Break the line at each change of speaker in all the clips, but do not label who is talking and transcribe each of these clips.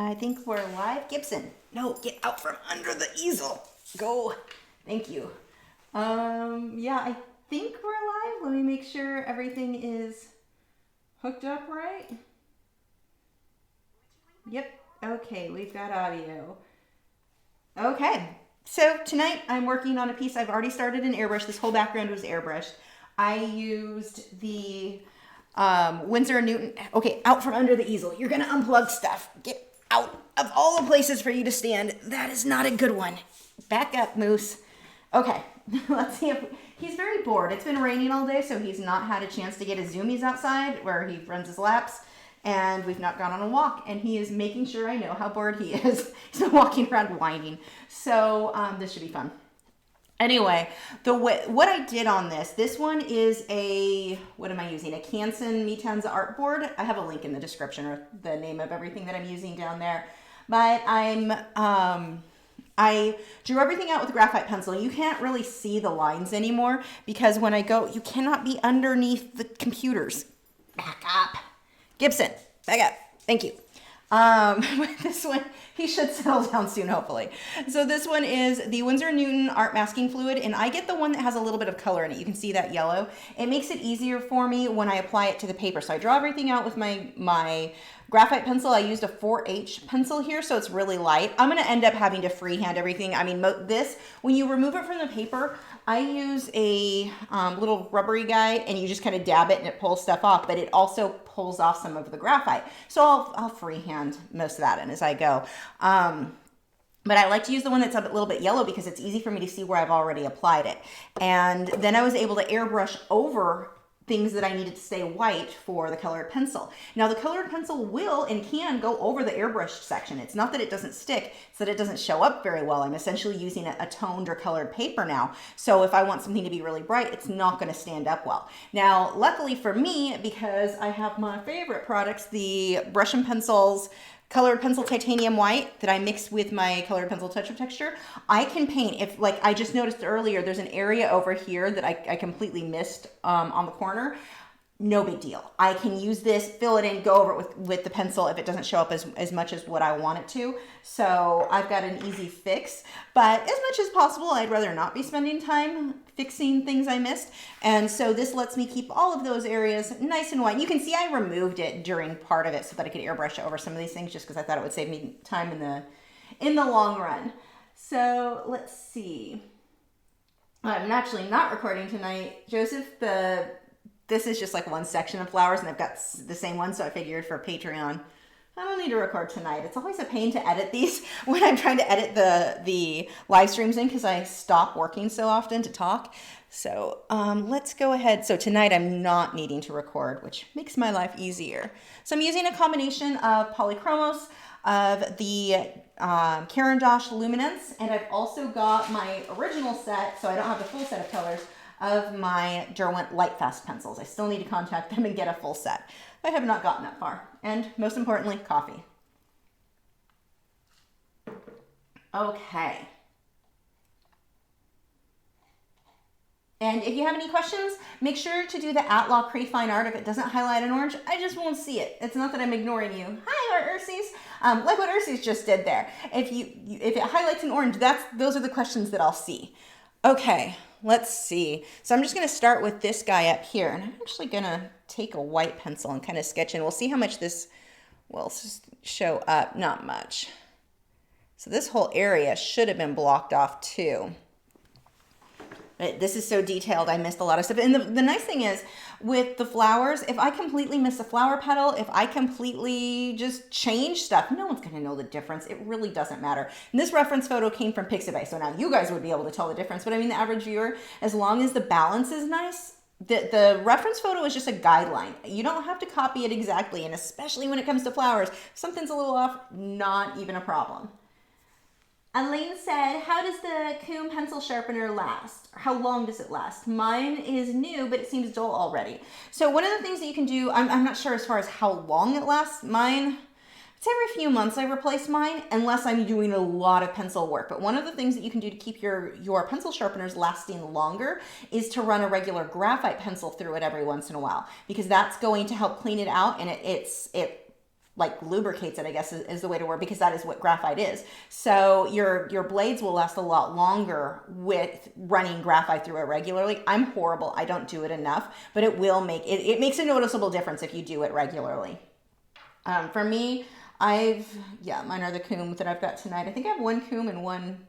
I think we're live. Gibson, no, get out from under the easel. Go. Thank you. Yeah, I think we're live. Let me make sure everything is hooked up right. Yep. Okay, we've got audio. Okay. So tonight I'm working on a piece. I've already started an airbrush. This whole background was airbrushed. I used the Windsor Newton. Okay, out from under the easel. You're going to unplug stuff. Get out of all the places for you to stand. That is not a good one. Back up, Moose. Okay, let's see if he's very bored. It's been raining all day, so he's not had a chance to get his zoomies outside where he runs his laps, and we've not gone on a walk, and he is making sure I know how bored he is. He's been walking around whining. So this should be fun. Anyway, what I did on this one is what am I using? A Canson Mi-Teintes artboard. I have a link in the description or the name of everything that I'm using down there. But I drew everything out with a graphite pencil. You can't really see the lines anymore because when I go, you cannot be underneath the computers. Back up. Gibson, back up. Thank you. This one, he should settle down soon, hopefully. So this one is the Winsor Newton Art Masking Fluid, and I get the one that has a little bit of color in it. You can see that yellow. It makes it easier for me when I apply it to the paper. So I draw everything out with my graphite pencil. I used a 4H pencil here, so it's really light. I'm going to end up having to freehand everything. I mean, when you remove it from the paper, I use a little rubbery guy, and you just kind of dab it, and it pulls stuff off, but it also pulls off some of the graphite. So I'll freehand most of that in as I go. But I like to use the one that's a little bit yellow because it's easy for me to see where I've already applied it. And then I was able to airbrush over things that I needed to stay white for the colored pencil. Now the colored pencil will and can go over the airbrushed section. It's not that it doesn't stick, it's that it doesn't show up very well. I'm essentially using a toned or colored paper now. So if I want something to be really bright, it's not going to stand up well. Now, luckily for me, because I have my favorite products, the Brush and Pencils Colored Pencil Titanium White that I mix with my Colored Pencil Touch of Texture, I can paint. If, like I just noticed earlier, there's an area over here that I completely missed on the corner. No big deal. I can use this, fill it in, go over it with the pencil if it doesn't show up as much as what I want it to. So I've got an easy fix, but as much as possible, I'd rather not be spending time fixing things I missed. And so this lets me keep all of those areas nice and white. You can see I removed it during part of it so that I could airbrush over some of these things just because I thought it would save me time in the long run. So let's see. I'm actually not recording tonight. Joseph, this is just like one section of flowers, and I've got the same one, so I figured for Patreon, I don't need to record tonight. It's always a pain to edit these when I'm trying to edit the live streams in because I stop working so often to talk. So let's go ahead. So tonight I'm not needing to record, which makes my life easier. So I'm using a combination of Polychromos, of the Caran d'Ache Luminance, and I've also got my original set, so I don't have the full set of colors, of my Derwent Lightfast pencils. I still need to contact them and get a full set. I have not gotten that far. And most importantly, coffee. Okay. And if you have any questions, make sure to do the @Lachri Fine Art. If it doesn't highlight in orange, I just won't see it. It's not that I'm ignoring you. Hi, Art Ursies. Like what Ursies just did there. If it highlights in orange, those are the questions that I'll see. Okay. Let's see. So I'm just going to start with this guy up here, and I'm actually going to take a white pencil and kind of sketch in. We'll see how much this will show up. Not much. So this whole area should have been blocked off too. But this is so detailed, I missed a lot of stuff. And the nice thing is, with the flowers, if I completely miss a flower petal, if I completely just change stuff, no one's going to know the difference. It really doesn't matter. And this reference photo came from Pixabay, so now you guys would be able to tell the difference. But I mean, the average viewer, as long as the balance is nice, the reference photo is just a guideline. You don't have to copy it exactly, and especially when it comes to flowers, if something's a little off, not even a problem. Elaine said, how does the Kuhn pencil sharpener last? How long does it last? Mine is new, but it seems dull already. So one of the things that you can do, I'm not sure as far as how long it lasts. Mine, it's every few months I replace mine, unless I'm doing a lot of pencil work. But one of the things that you can do to keep your pencil sharpeners lasting longer is to run a regular graphite pencil through it every once in a while, because that's going to help clean it out, and it like lubricates it, I guess is the way to word, because that is what graphite is. So your blades will last a lot longer with running graphite through it regularly. I'm horrible. I don't do it enough, but it will make it makes a noticeable difference if you do it regularly. For me, mine are the Kuhn that I've got tonight. I think I have one Kuhn and one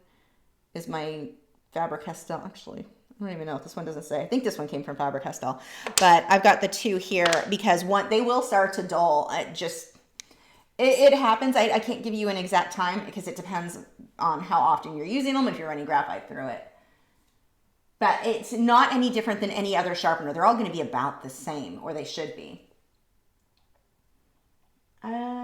is my Faber-Castell. Actually, I don't even know. This one doesn't say. I think this one came from Faber-Castell, but I've got the two here because they will start to dull. It happens. I can't give you an exact time because it depends on how often you're using them, if you're running graphite through it. But it's not any different than any other sharpener. They're all going to be about the same, or they should be.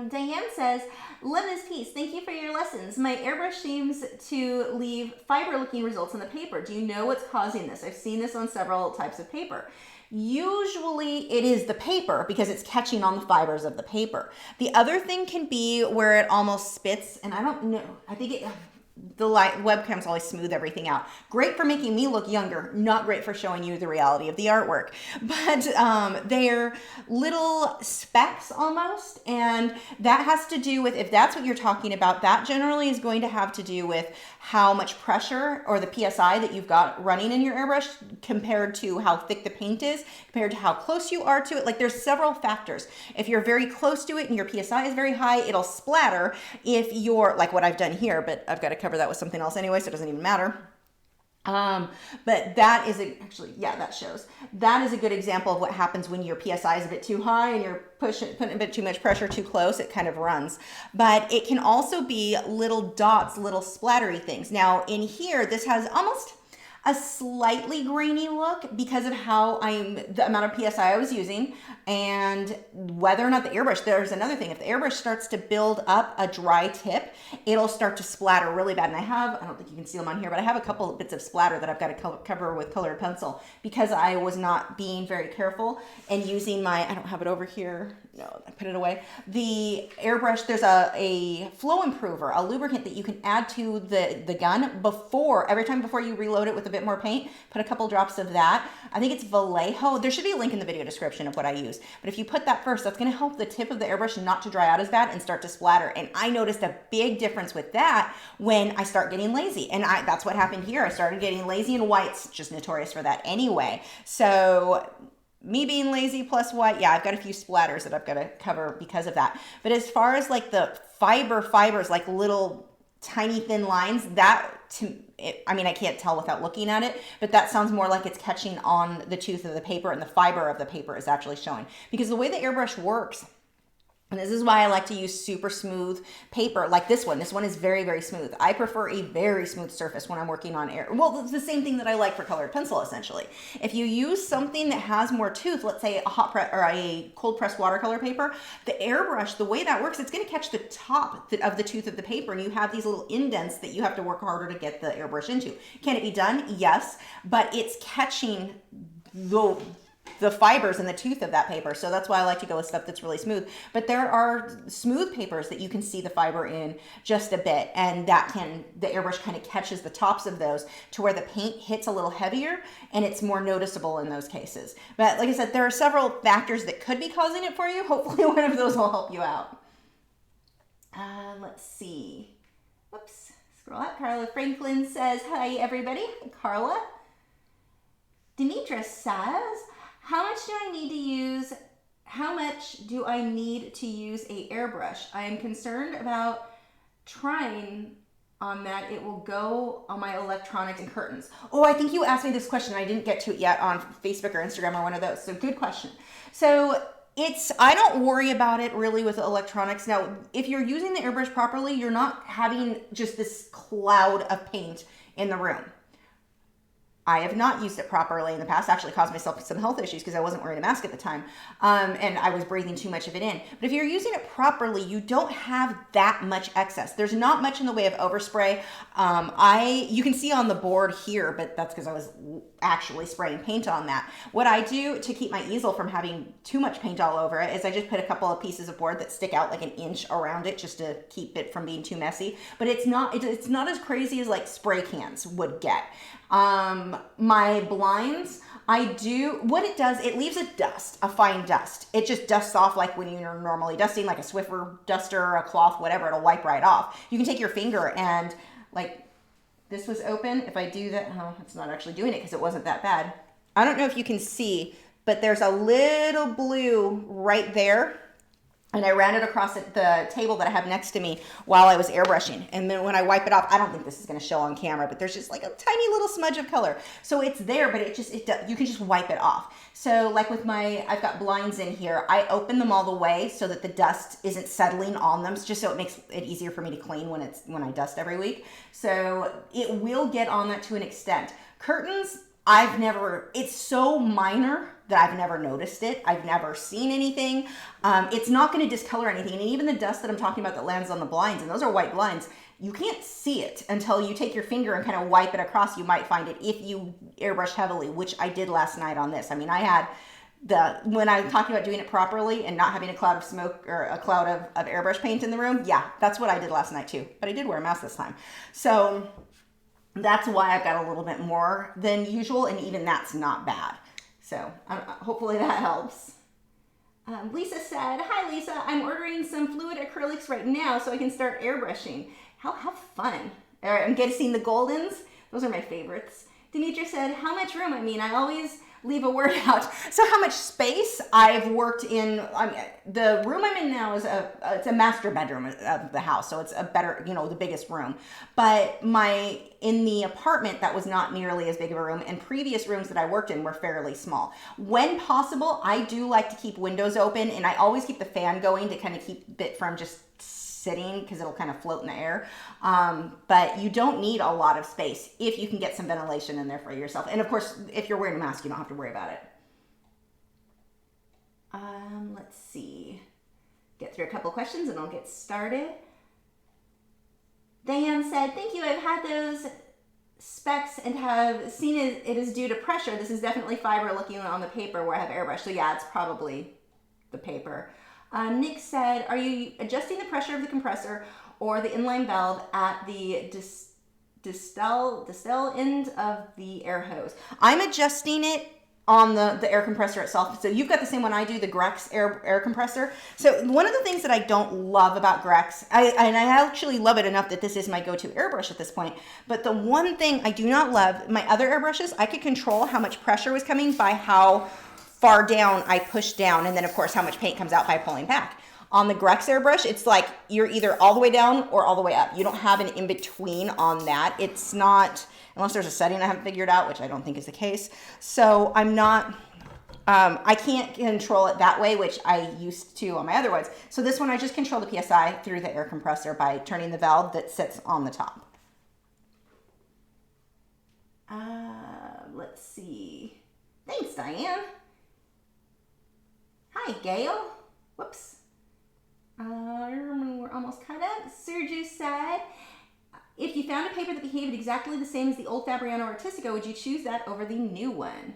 Diane says, love this piece. Thank you for your lessons. My airbrush seems to leave fiber-looking results on the paper. Do you know what's causing this? I've seen this on several types of paper. Usually it is the paper because it's catching on the fibers of the paper. The other thing can be where it almost spits, and I don't know. I think the webcams always smooth everything out. Great for making me look younger, not great for showing you the reality of the artwork. But they're little specks almost, and that has to do with, if that's what you're talking about, that generally is going to have to do with how much pressure or the PSI that you've got running in your airbrush compared to how thick the paint is, compared to how close you are to it. Like, there's several factors. If you're very close to it and your PSI is very high, it'll splatter. If you're, like what I've done here, but I've got to cover that with something else anyway, so it doesn't even matter. But that is that shows. That is a good example of what happens when your PSI is a bit too high and you're putting a bit too much pressure too close. It kind of runs. But it can also be little dots, little splattery things. Now in here, this has almost a slightly grainy look because of how the amount of PSI I was using and whether or not the airbrush, there's another thing. If the airbrush starts to build up a dry tip, it'll start to splatter really bad. And I don't think you can see them on here, but I have a couple of bits of splatter that I've got to cover with colored pencil because I was not being very careful and using I don't have it over here. No, I put it away. The airbrush, there's a flow improver, a lubricant that you can add to the gun every time before you reload it with a bit more paint. Put a couple drops of that. I think it's Vallejo. There should be a link in the video description of what I use. But if you put that first, that's going to help the tip of the airbrush not to dry out as bad and start to splatter. And I noticed a big difference with that when I start getting lazy. And that's what happened here. I started getting lazy, and white's just notorious for that anyway. So me being lazy plus white, I've got a few splatters that I've got to cover because of that. But as far as like the fibers, like little tiny thin lines, I can't tell without looking at it, but that sounds more like it's catching on the tooth of the paper, and the fiber of the paper is actually showing. Because the way the airbrush works, and this is why I like to use super smooth paper like this one. This one is very, very smooth. I prefer a very smooth surface when I'm working on air. Well, it's the same thing that I like for colored pencil, essentially. If you use something that has more tooth, let's say a hot press or a cold pressed watercolor paper, the airbrush, the way that works, it's going to catch the top of the tooth of the paper, and you have these little indents that you have to work harder to get the airbrush into. Can it be done? Yes, but it's catching the fibers and the tooth of that paper. So that's why I like to go with stuff that's really smooth. But there are smooth papers that you can see the fiber in just a bit, and the airbrush kind of catches the tops of those to where the paint hits a little heavier, and it's more noticeable in those cases. But like I said, there are several factors that could be causing it for you. Hopefully one of those will help you out. Let's see. Whoops, scroll up. Carla Franklin says, hi everybody. Carla. Demetra says, how much do I need to use a airbrush? I am concerned about trying on that it will go on my electronics and curtains. Oh, I think you asked me this question. I didn't get to it yet on Facebook or Instagram or one of those. So good question. So I don't worry about it really with electronics. Now, if you're using the airbrush properly, you're not having just this cloud of paint in the room. I have not used it properly in the past. Actually caused myself some health issues because I wasn't wearing a mask at the time. And I was breathing too much of it in. But if you're using it properly, you don't have that much excess. There's not much in the way of overspray. You can see on the board here, but that's because I was actually spraying paint on that. What I do to keep my easel from having too much paint all over it is I just put a couple of pieces of board that stick out like an inch around it just to keep it from being too messy. But it's not as crazy as like spray cans would get. My blinds I do, what it does, it leaves a dust, a fine dust. It just dusts off like when you're normally dusting, like a Swiffer duster, a cloth, whatever, it'll wipe right off. You can take your finger and like, this was open. If I do that, oh, it's not actually doing it because it wasn't that bad. I don't know if you can see, but there's a little blue right there. And I ran it across the table that I have next to me while I was airbrushing. And then when I wipe it off, I don't think this is going to show on camera, but there's just like a tiny little smudge of color. So it's there, but you can just wipe it off. So like with I've got blinds in here, I open them all the way so that the dust isn't settling on them, just so it makes it easier for me to clean when I dust every week. So it will get on that to an extent. Curtains, it's so minor that I've never noticed it. I've never seen anything. It's not going to discolor anything. And even the dust that I'm talking about that lands on the blinds, and those are white blinds, you can't see it until you take your finger and kind of wipe it across. You might find it if you airbrush heavily, which I did last night on this. I mean, when I'm talking about doing it properly and not having a cloud of smoke or a cloud of airbrush paint in the room, yeah, that's what I did last night too. But I did wear a mask this time. So that's why I've got a little bit more than usual, and even that's not bad. So hopefully that helps. Lisa said, hi Lisa, I'm ordering some fluid acrylics right now so I can start airbrushing. How fun. I'm getting the Goldens. Those are my favorites. Demetra said, how much room? I mean, I always leave a word out. So how much space I've worked in. The room I'm in now is it's a master bedroom of the house. So it's a better, the biggest room. But in the apartment, that was not nearly as big of a room. And previous rooms that I worked in were fairly small. When possible, I do like to keep windows open, and I always keep the fan going to kind of keep it from just sitting because it'll kind of float in the air. But you don't need a lot of space if you can get some ventilation in there for yourself. And of course, if you're wearing a mask, you don't have to worry about it. Let's see. Get through a couple questions and I'll get started. Diane said, thank you. I've had those specs and have seen it is due to pressure. This is definitely fiber looking on the paper where I have airbrush. So yeah, it's probably the paper. Nick said, are you adjusting the pressure of the compressor or the inline valve at the distal end of the air hose? I'm adjusting it on the air compressor itself. So you've got the same one I do, the Grex air compressor. So one of the things that I don't love about Grex, and I actually love it enough that this is my go-to airbrush at this point, but the one thing I do not love, my other airbrushes, I could control how much pressure was coming by how far down I push down, and then of course how much paint comes out by pulling back. On the Grex airbrush, it's like you're either all the way down or all the way up. You don't have an in-between on that. It's not, unless there's a setting I haven't figured out, which I don't think is the case. So I'm not, I can't control it that way, which I used to on my other ones. So this one, I just control the PSI through the air compressor by turning the valve that sits on the top. Let's see. Thanks, Diane. Hi, Gail. Whoops. We're almost cut up. Sergio said, if you found a paper that behaved exactly the same as the old Fabriano Artistico, would you choose that over the new one?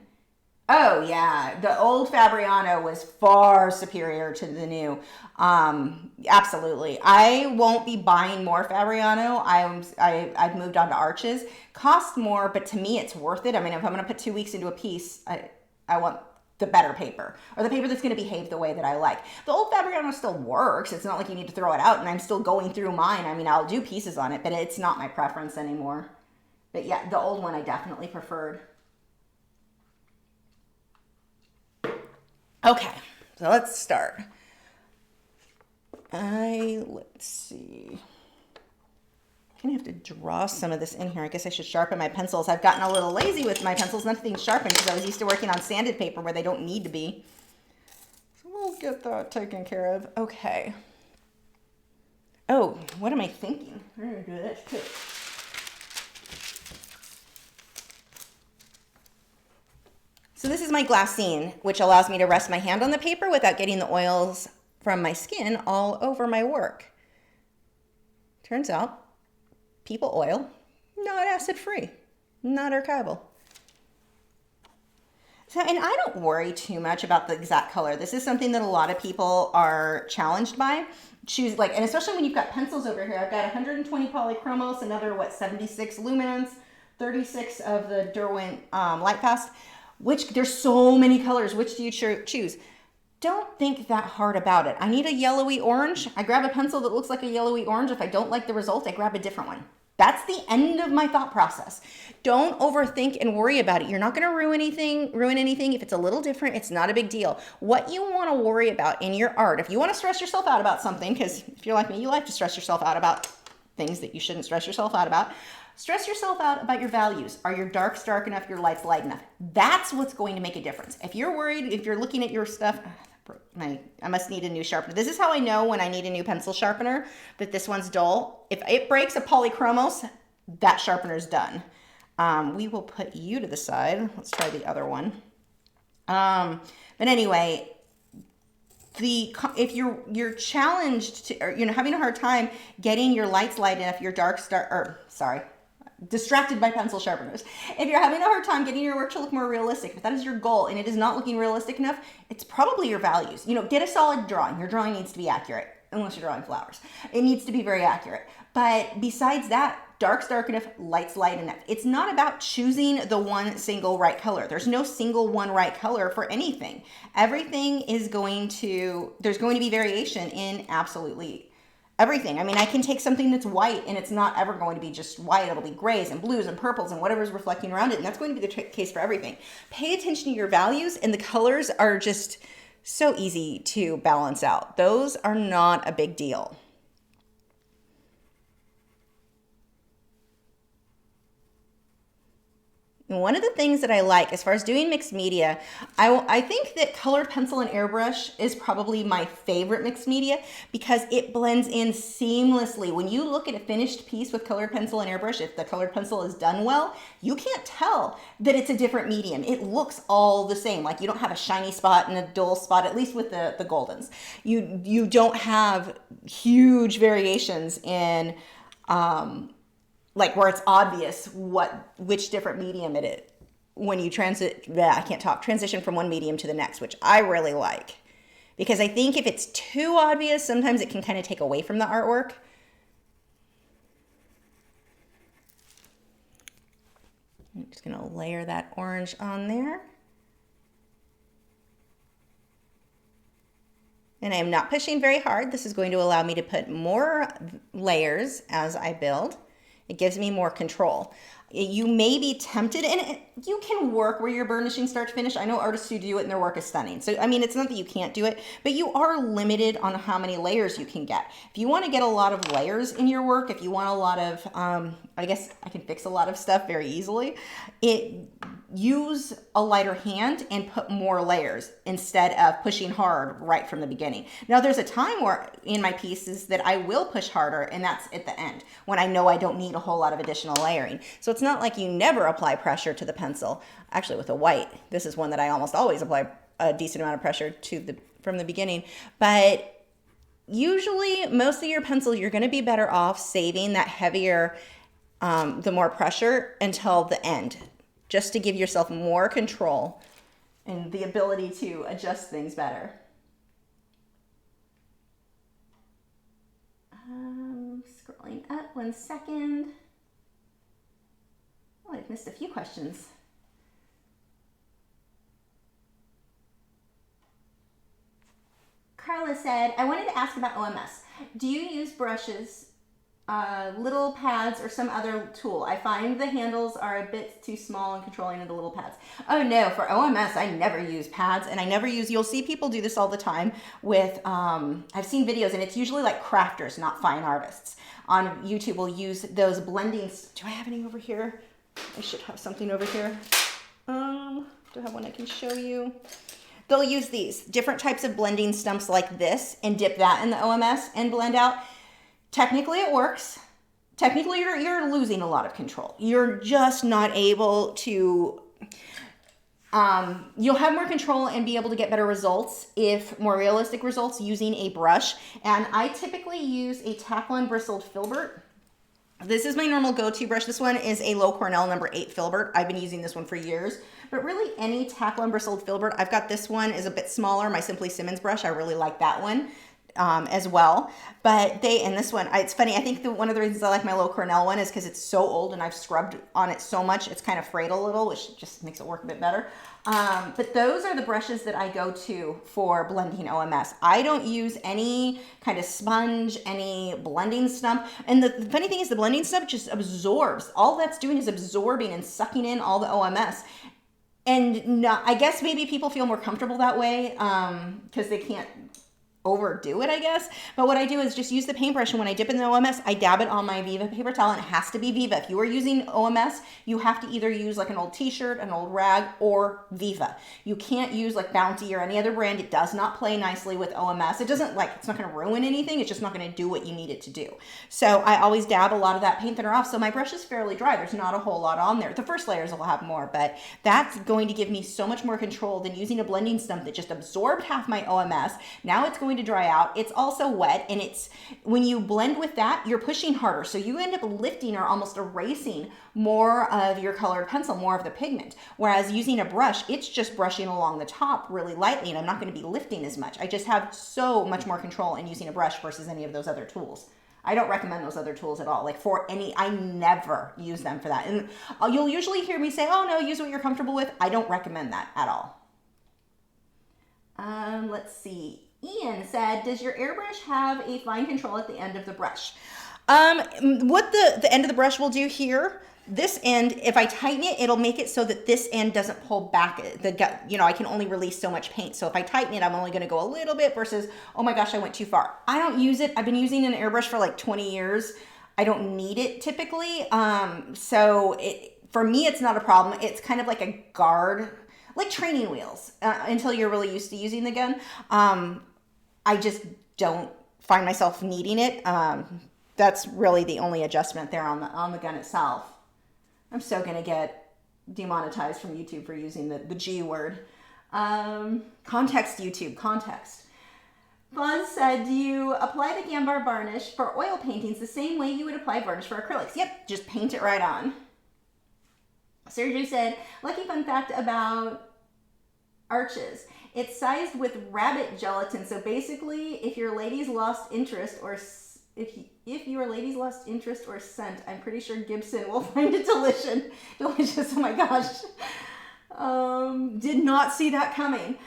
Oh, yeah. The old Fabriano was far superior to the new. Absolutely. I won't be buying more Fabriano. I've moved on to Arches. Cost more, but to me, it's worth it. I mean, if I'm going to put 2 weeks into a piece, I want the better paper, or the paper that's going to behave the way that I like. The old Fabriano still works. It's not like you need to throw it out, and I'm still going through mine. I mean, I'll do pieces on it, but it's not my preference anymore. But yeah, the old one I definitely preferred. Okay, so let's start. Let's see. I'm gonna have to draw some of this in here. I guess I should sharpen my pencils. I've gotten a little lazy with my pencils. Nothing's sharpened because I was used to working on sanded paper where they don't need to be. So we'll get that taken care of. Okay. Oh, what am I thinking? I'm gonna do this too. So this is my glassine, which allows me to rest my hand on the paper without getting the oils from my skin all over my work. Turns out, people oil, not acid-free, not archival. So, and I don't worry too much about the exact color. This is something that a lot of people are challenged by. Choose and especially when you've got pencils over here. I've got 120 polychromos, another 76 luminance, 36 of the Derwent Light Fast. There's so many colors. Which do you choose? Don't think that hard about it. I need a yellowy orange. I grab a pencil that looks like a yellowy orange. If I don't like the result, I grab a different one. That's the end of my thought process. Don't overthink and worry about it. You're not going to ruin anything. If it's a little different, it's not a big deal. What you want to worry about in your art, if you want to stress yourself out about something, because if you're like me, you like to stress yourself out about things that you shouldn't stress yourself out about. Stress yourself out about your values. Are your darks dark enough? Your lights light enough? That's what's going to make a difference. If you're worried, if you're looking at your stuff, I must need a new sharpener. This is how I know when I need a new pencil sharpener, but this one's dull. If it breaks a polychromos, that sharpener's done. We will put you to the side. Let's try the other one. But anyway, if you're challenged to, or having a hard time getting your lights light enough, your darks distracted by pencil sharpeners. If you're having a hard time getting your work to look more realistic, if that is your goal and it is not looking realistic enough, it's probably your values. Get a solid drawing. Your drawing needs to be accurate, unless you're drawing flowers. It needs to be very accurate. But besides that, dark's dark enough, light's light enough. It's not about choosing the one single right color. There's no single one right color for anything. Everything is there's going to be variation in absolutely everything. I mean, I can take something that's white and it's not ever going to be just white. It'll be grays and blues and purples and whatever's reflecting around it. And that's going to be the case for everything. Pay attention to your values, and the colors are just so easy to balance out. Those are not a big deal. And one of the things that I like as far as doing mixed media, I think that colored pencil and airbrush is probably my favorite mixed media because it blends in seamlessly. When you look at a finished piece with colored pencil and airbrush, if the colored pencil is done well, you can't tell that it's a different medium. It looks all the same. Like you don't have a shiny spot and a dull spot, at least with the Goldens. You don't have huge variations in like where it's obvious which different medium it is when you transition from one medium to the next, which I really like. Because I think if it's too obvious, sometimes it can kind of take away from the artwork. I'm just going to layer that orange on there. And I am not pushing very hard. This is going to allow me to put more layers as I build. It gives me more control. You may be tempted, and you can work where you're burnishing start to finish. I know artists who do it and their work is stunning. So, I mean, it's not that you can't do it, but you are limited on how many layers you can get. If you want to get a lot of layers in your work, if you want a lot of, I guess I can fix a lot of stuff very easily, use a lighter hand and put more layers instead of pushing hard right from the beginning. Now, there's a time where in my pieces that I will push harder, and that's at the end when I know I don't need a whole lot of additional layering. So it's not like you never apply pressure to the pencil. Actually, with a white, this is one that I almost always apply a decent amount of pressure to from the beginning. But usually, most of your pencils, you're going to be better off saving that heavier, the more pressure until the end, just to give yourself more control and the ability to adjust things better. Scrolling up 1 second. Oh, I've missed a few questions. Carla said, I wanted to ask about OMS. Do you use brushes, little pads, or some other tool? I find the handles are a bit too small and controlling of the little pads. Oh no, for OMS, I never use pads, and I never use, you'll see people do this all the time with, I've seen videos, and it's usually like crafters, not fine artists. On YouTube, will use those blending, do I have any over here? I should have something over here. Do I have one I can show you? They'll use these different types of blending stumps like this and dip that in the OMS and blend out. Technically it works. Technically you're losing a lot of control. You're just not able to, you'll have more control and be able to get better results, if more realistic results, using a brush. And I typically use a Taklon bristled filbert. This is my normal go-to brush. This one is a Low Cornell number 8 filbert. I've been using this one for years, but really any Taklon bristled filbert. I've got this one is a bit smaller, my Simply Simmons brush. I really like that one. as well. But and this one, it's funny, I think one of the reasons I like my little Cornell one is because it's so old and I've scrubbed on it so much, it's kind of frayed a little, which just makes it work a bit better. But those are the brushes that I go to for blending OMS. I don't use any kind of sponge, any blending stump. And the funny thing is the blending stump just absorbs. All that's doing is absorbing and sucking in all the OMS. And I guess maybe people feel more comfortable that way because they can't overdo it, I guess. But what I do is just use the paintbrush, and when I dip in the OMS, I dab it on my Viva paper towel, and it has to be Viva. If you are using OMS, you have to either use like an old t-shirt, an old rag, or Viva. You can't use like Bounty or any other brand. It does not play nicely with OMS. It doesn't it's not going to ruin anything. It's just not going to do what you need it to do. So I always dab a lot of that paint thinner off. So my brush is fairly dry. There's not a whole lot on there. The first layers will have more, but that's going to give me so much more control than using a blending stump that just absorbed half my OMS. Now it's going to dry out. It's also wet, and when you blend with that, you're pushing harder. So you end up lifting or almost erasing more of your colored pencil, more of the pigment. Whereas using a brush, it's just brushing along the top really lightly, and I'm not going to be lifting as much. I just have so much more control in using a brush versus any of those other tools. I don't recommend those other tools at all. I never use them for that. And you'll usually hear me say, oh no, use what you're comfortable with. I don't recommend that at all. Let's see. Ian said, does your airbrush have a fine control at the end of the brush? What the end of the brush will do here, this end, if I tighten it, it'll make it so that this end doesn't pull back. I can only release so much paint. So if I tighten it, I'm only going to go a little bit versus, oh my gosh, I went too far. I don't use it. I've been using an airbrush for like 20 years. I don't need it typically. For me, it's not a problem. It's kind of like a guard, like training wheels, until you're really used to using the gun. I just don't find myself needing it. That's really the only adjustment there on the gun itself. I'm so gonna get demonetized from YouTube for using the G word. Context YouTube, context. Buzz said, do you apply the Gambar varnish for oil paintings the same way you would apply varnish for acrylics? Yep, just paint it right on. Sergio said, lucky fun fact about arches. It's sized with rabbit gelatin. So basically, if your lady's lost interest or if your lady's lost interest or scent, I'm pretty sure Gibson will find it delicious. Oh my gosh. Did not see that coming.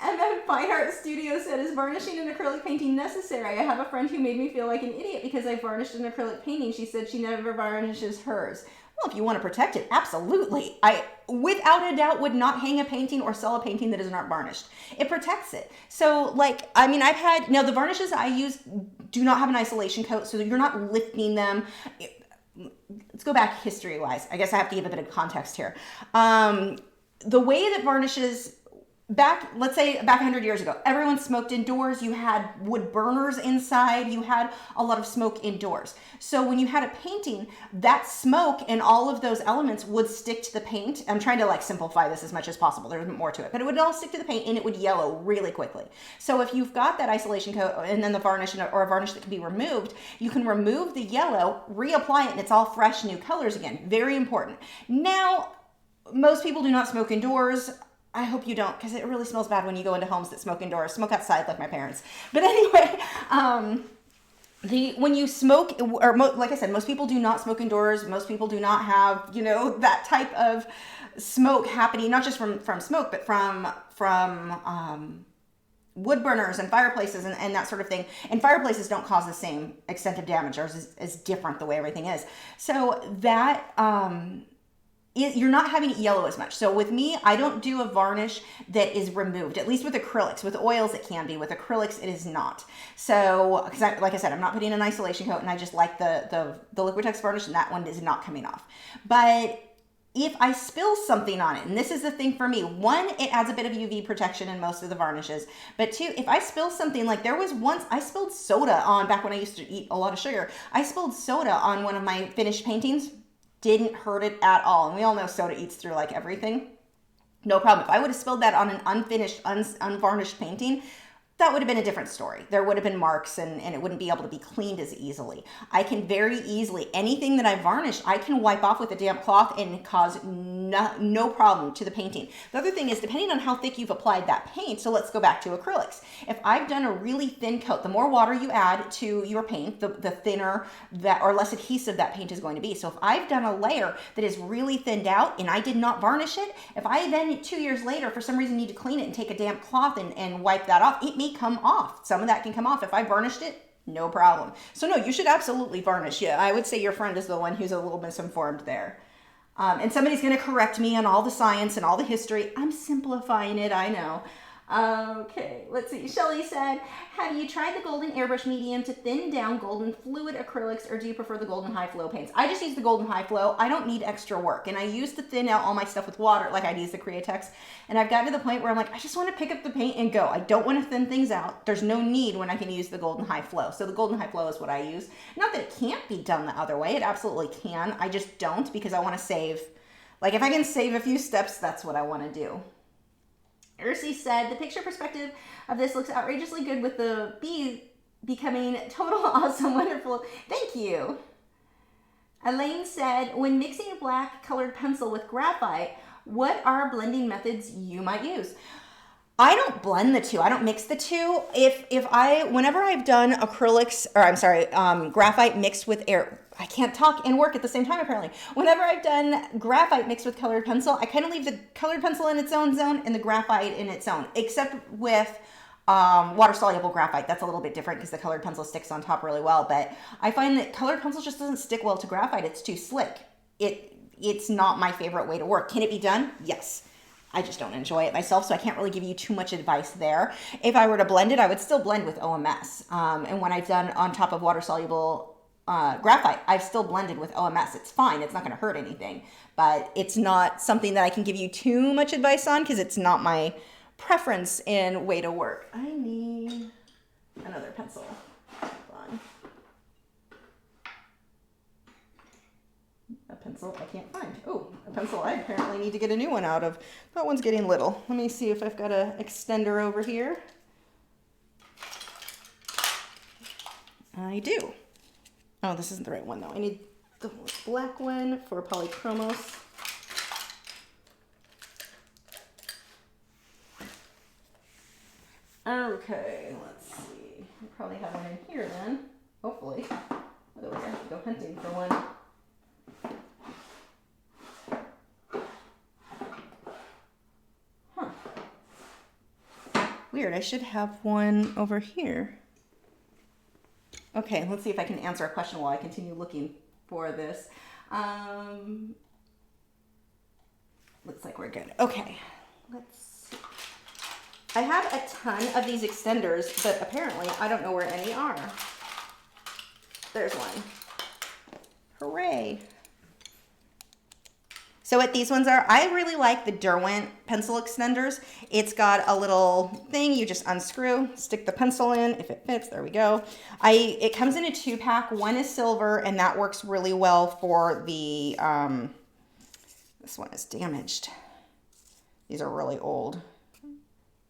And then Fine Art Studio said, is varnishing an acrylic painting necessary? I have a friend who made me feel like an idiot because I varnished an acrylic painting. She said she never varnishes hers. Well, if you want to protect it, absolutely. I, without a doubt, would not hang a painting or sell a painting that is not varnished. It protects it. So, now the varnishes I use do not have an isolation coat, so you're not lifting them. Let's go back history-wise. I guess I have to give a bit of context here. The way that varnishes... let's say back 100 years ago, everyone smoked indoors. You had wood burners inside. You had a lot of smoke indoors. So when you had a painting, that smoke and all of those elements would stick to the paint. I'm trying to simplify this as much as possible. There's more to it, but it would all stick to the paint and it would yellow really quickly. So if you've got that isolation coat and then the varnish or a varnish that can be removed, you can remove the yellow, reapply it, and it's all fresh new colors again. Very important. Now, most people do not smoke indoors. I hope you don't, because it really smells bad when you go into homes that smoke indoors. Smoke outside like my parents. But anyway, when you smoke, like I said, most people do not smoke indoors. Most people do not have, that type of smoke happening, not just from smoke, but from wood burners and fireplaces and that sort of thing. And fireplaces don't cause the same extent of damage. Ours is different the way everything is. So that... you're not having it yellow as much. So with me, I don't do a varnish that is removed, at least with acrylics. With oils, it can be. With acrylics, it is not. So, because like I said, I'm not putting an isolation coat, and I just like the Liquitex varnish, and that one is not coming off. But if I spill something on it, and this is the thing for me, one, it adds a bit of UV protection in most of the varnishes. But two, if I spill something, there was once I spilled soda on, back when I used to eat a lot of sugar, I spilled soda on one of my finished paintings. Didn't hurt it at all. And we all know soda eats through everything. No problem. If I would have spilled that on an unfinished, unvarnished painting, that would have been a different story. There would have been marks and it wouldn't be able to be cleaned as easily. I can very easily, anything that I varnish, I can wipe off with a damp cloth and cause no problem to the painting. The other thing is, depending on how thick you've applied that paint, so let's go back to acrylics. If I've done a really thin coat, the more water you add to your paint, the thinner that or less adhesive that paint is going to be. So if I've done a layer that is really thinned out and I did not varnish it, if I then 2 years later for some reason need to clean it and take a damp cloth and wipe that off, it may come off. Some of that can come off. If I varnished it, no problem. So no, you should absolutely varnish. Yeah, I would say your friend is the one who's a little misinformed there. And somebody's going to correct me on all the science and all the history. I'm simplifying it, I know. Okay, let's see. Shelly said, have you tried the golden airbrush medium to thin down golden fluid acrylics, or do you prefer the golden high flow paints? I just use the golden high flow. I don't need extra work. And I used to thin out all my stuff with water, like I'd use the Createx. And I've gotten to the point where I'm like, I just want to pick up the paint and go. I don't want to thin things out. There's no need when I can use the golden high flow. So the golden high flow is what I use. Not that it can't be done the other way. It absolutely can. I just don't, because I want to save, like if I can save a few steps, that's what I want to do. Ursi said, the picture perspective of this looks outrageously good with the bee becoming total awesome, wonderful. Thank you. Elaine said, when mixing a black colored pencil with graphite, what are blending methods you might use? I don't blend the two. I don't mix the two. Whenever I've done acrylics, or I'm sorry, graphite mixed with air, I can't talk and work at the same time apparently. Whenever I've done graphite mixed with colored pencil, I kind of leave the colored pencil in its own zone and the graphite in its own, except with water-soluble graphite. That's a little bit different because the colored pencil sticks on top really well, but I find that colored pencil just doesn't stick well to graphite. It's too slick. It's not my favorite way to work. Can it be done? Yes. I just don't enjoy it myself, so I can't really give you too much advice there. If I were to blend it, I would still blend with OMS. And when I've done on top of water-soluble graphite, I've still blended with OMS. It's fine. It's not going to hurt anything. But it's not something that I can give you too much advice on because it's not my preference in way to work. I need another pencil. Hold on. A pencil I can't find. Oh, a pencil I apparently need to get a new one out of. That one's getting little. Let me see if I've got an extender over here. I do. Oh, this isn't the right one though. I need the black one for polychromos. Okay, let's see. I probably have one in here then, hopefully. Otherwise I have to go hunting for one. Weird, I should have one over here. Okay, let's see if I can answer a question while I continue looking for this. Looks like we're good. Okay, let's see. I have a ton of these extenders, but apparently I don't know where any are. There's one. Hooray. So what these ones are, I really like the Derwent pencil extenders. It's got a little thing you just unscrew, stick the pencil in, if it fits, there we go. It comes in a 2-pack, one is silver, and that works really well for the, this one is damaged. These are really old.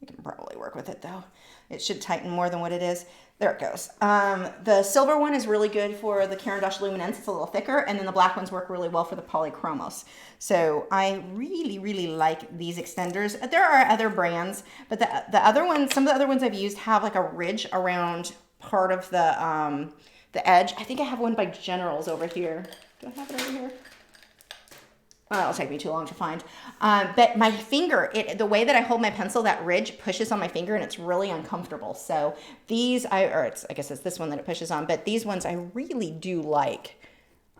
You can probably work with it though. It should tighten more than what it is. There it goes. The silver one is really good for the Caran d'Ache Luminance. It's a little thicker. And then the black ones work really well for the polychromos. So I really, really like these extenders. There are other brands, but the other ones, some of the other ones I've used have like a ridge around part of the edge. I think I have one by Generals over here. Do I have it over here? Oh, it'll take me too long to find. But my finger, the way that I hold my pencil, that ridge pushes on my finger and it's really uncomfortable. So these, I guess it's this one that it pushes on, but these ones I really do like.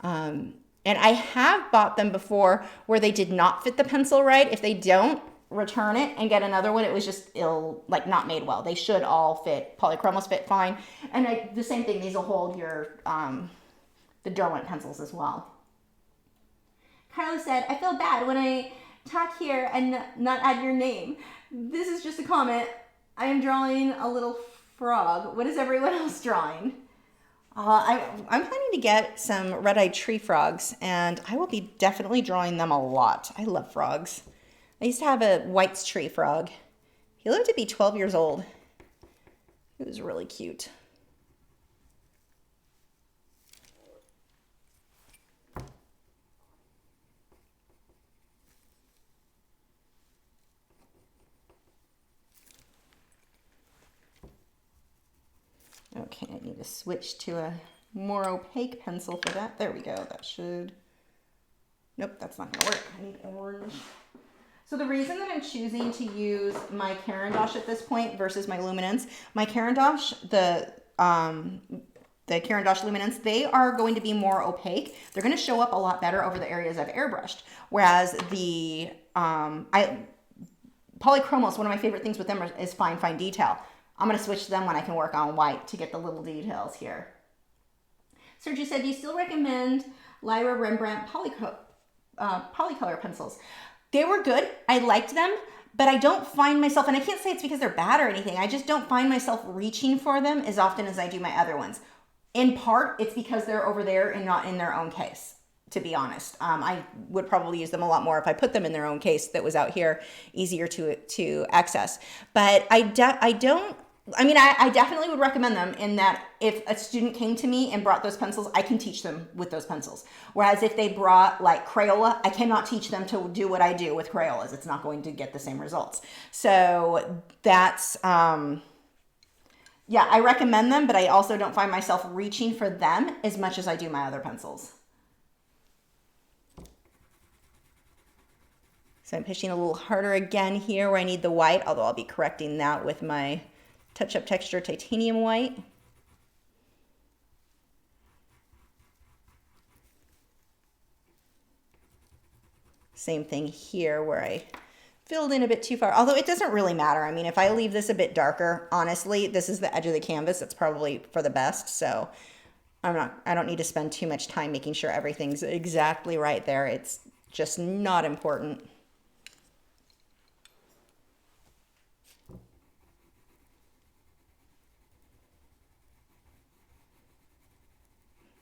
And I have bought them before where they did not fit the pencil right. If they don't, return it and get another one. It was just not made well. They should all fit. Polychromos fit fine. And the same thing, these will hold your, the Derwent pencils as well. Carla said, I feel bad when I talk here and not add your name. This is just a comment. I am drawing a little frog. What is everyone else drawing? I'm planning to get some red-eyed tree frogs, and I will be definitely drawing them a lot. I love frogs. I used to have a White's tree frog. He lived to be 12 years old. It was really cute. Okay, I need to switch to a more opaque pencil for that. There we go. That should... Nope, that's not going to work. I need orange. So the reason that I'm choosing to use my Caran d'Ache at this point versus my Luminance, my Caran d'Ache, the Caran d'Ache Luminance, they are going to be more opaque. They're going to show up a lot better over the areas I've airbrushed. Whereas the Polychromos, one of my favorite things with them is fine detail. I'm going to switch to them when I can work on white to get the little details here. Sergio said, do you still recommend Lyra Rembrandt Polycolor pencils? They were good. I liked them, but I don't find myself, and I can't say it's because they're bad or anything, I just don't find myself reaching for them as often as I do my other ones. In part, it's because they're over there and not in their own case, to be honest. I would probably use them a lot more if I put them in their own case that was out here, easier to access. But I definitely would recommend them in that if a student came to me and brought those pencils, I can teach them with those pencils. Whereas if they brought like Crayola, I cannot teach them to do what I do with Crayolas. It's not going to get the same results. So that's, yeah, I recommend them, but I also don't find myself reaching for them as much as I do my other pencils. So I'm pushing a little harder again here where I need the white, although I'll be correcting that with my Touch Up Texture Titanium White. Same thing here where I filled in a bit too far, although it doesn't really matter. I mean, if I leave this a bit darker, honestly, this is the edge of the canvas. It's probably for the best. So I don't need to spend too much time making sure everything's exactly right there. It's just not important.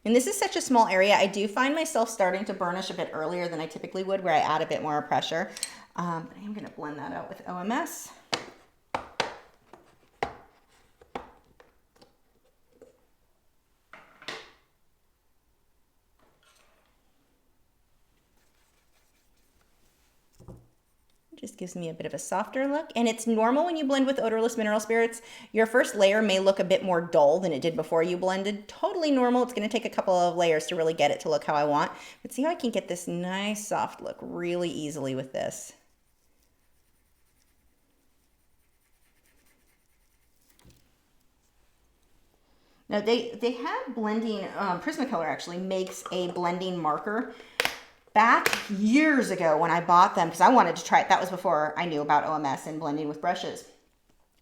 And this is such a small area. I do find myself starting to burnish a bit earlier than I typically would, where I add a bit more pressure. But I am going to blend that out with OMS. Just gives me a bit of a softer look. And it's normal when you blend with odorless mineral spirits. Your first layer may look a bit more dull than it did before you blended. Totally normal. It's going to take a couple of layers to really get it to look how I want. But see how I can get this nice soft look really easily with this. Now they have blending, Prismacolor actually makes a blending marker. Back years ago when I bought them, because I wanted to try it, that was before I knew about OMS and blending with brushes.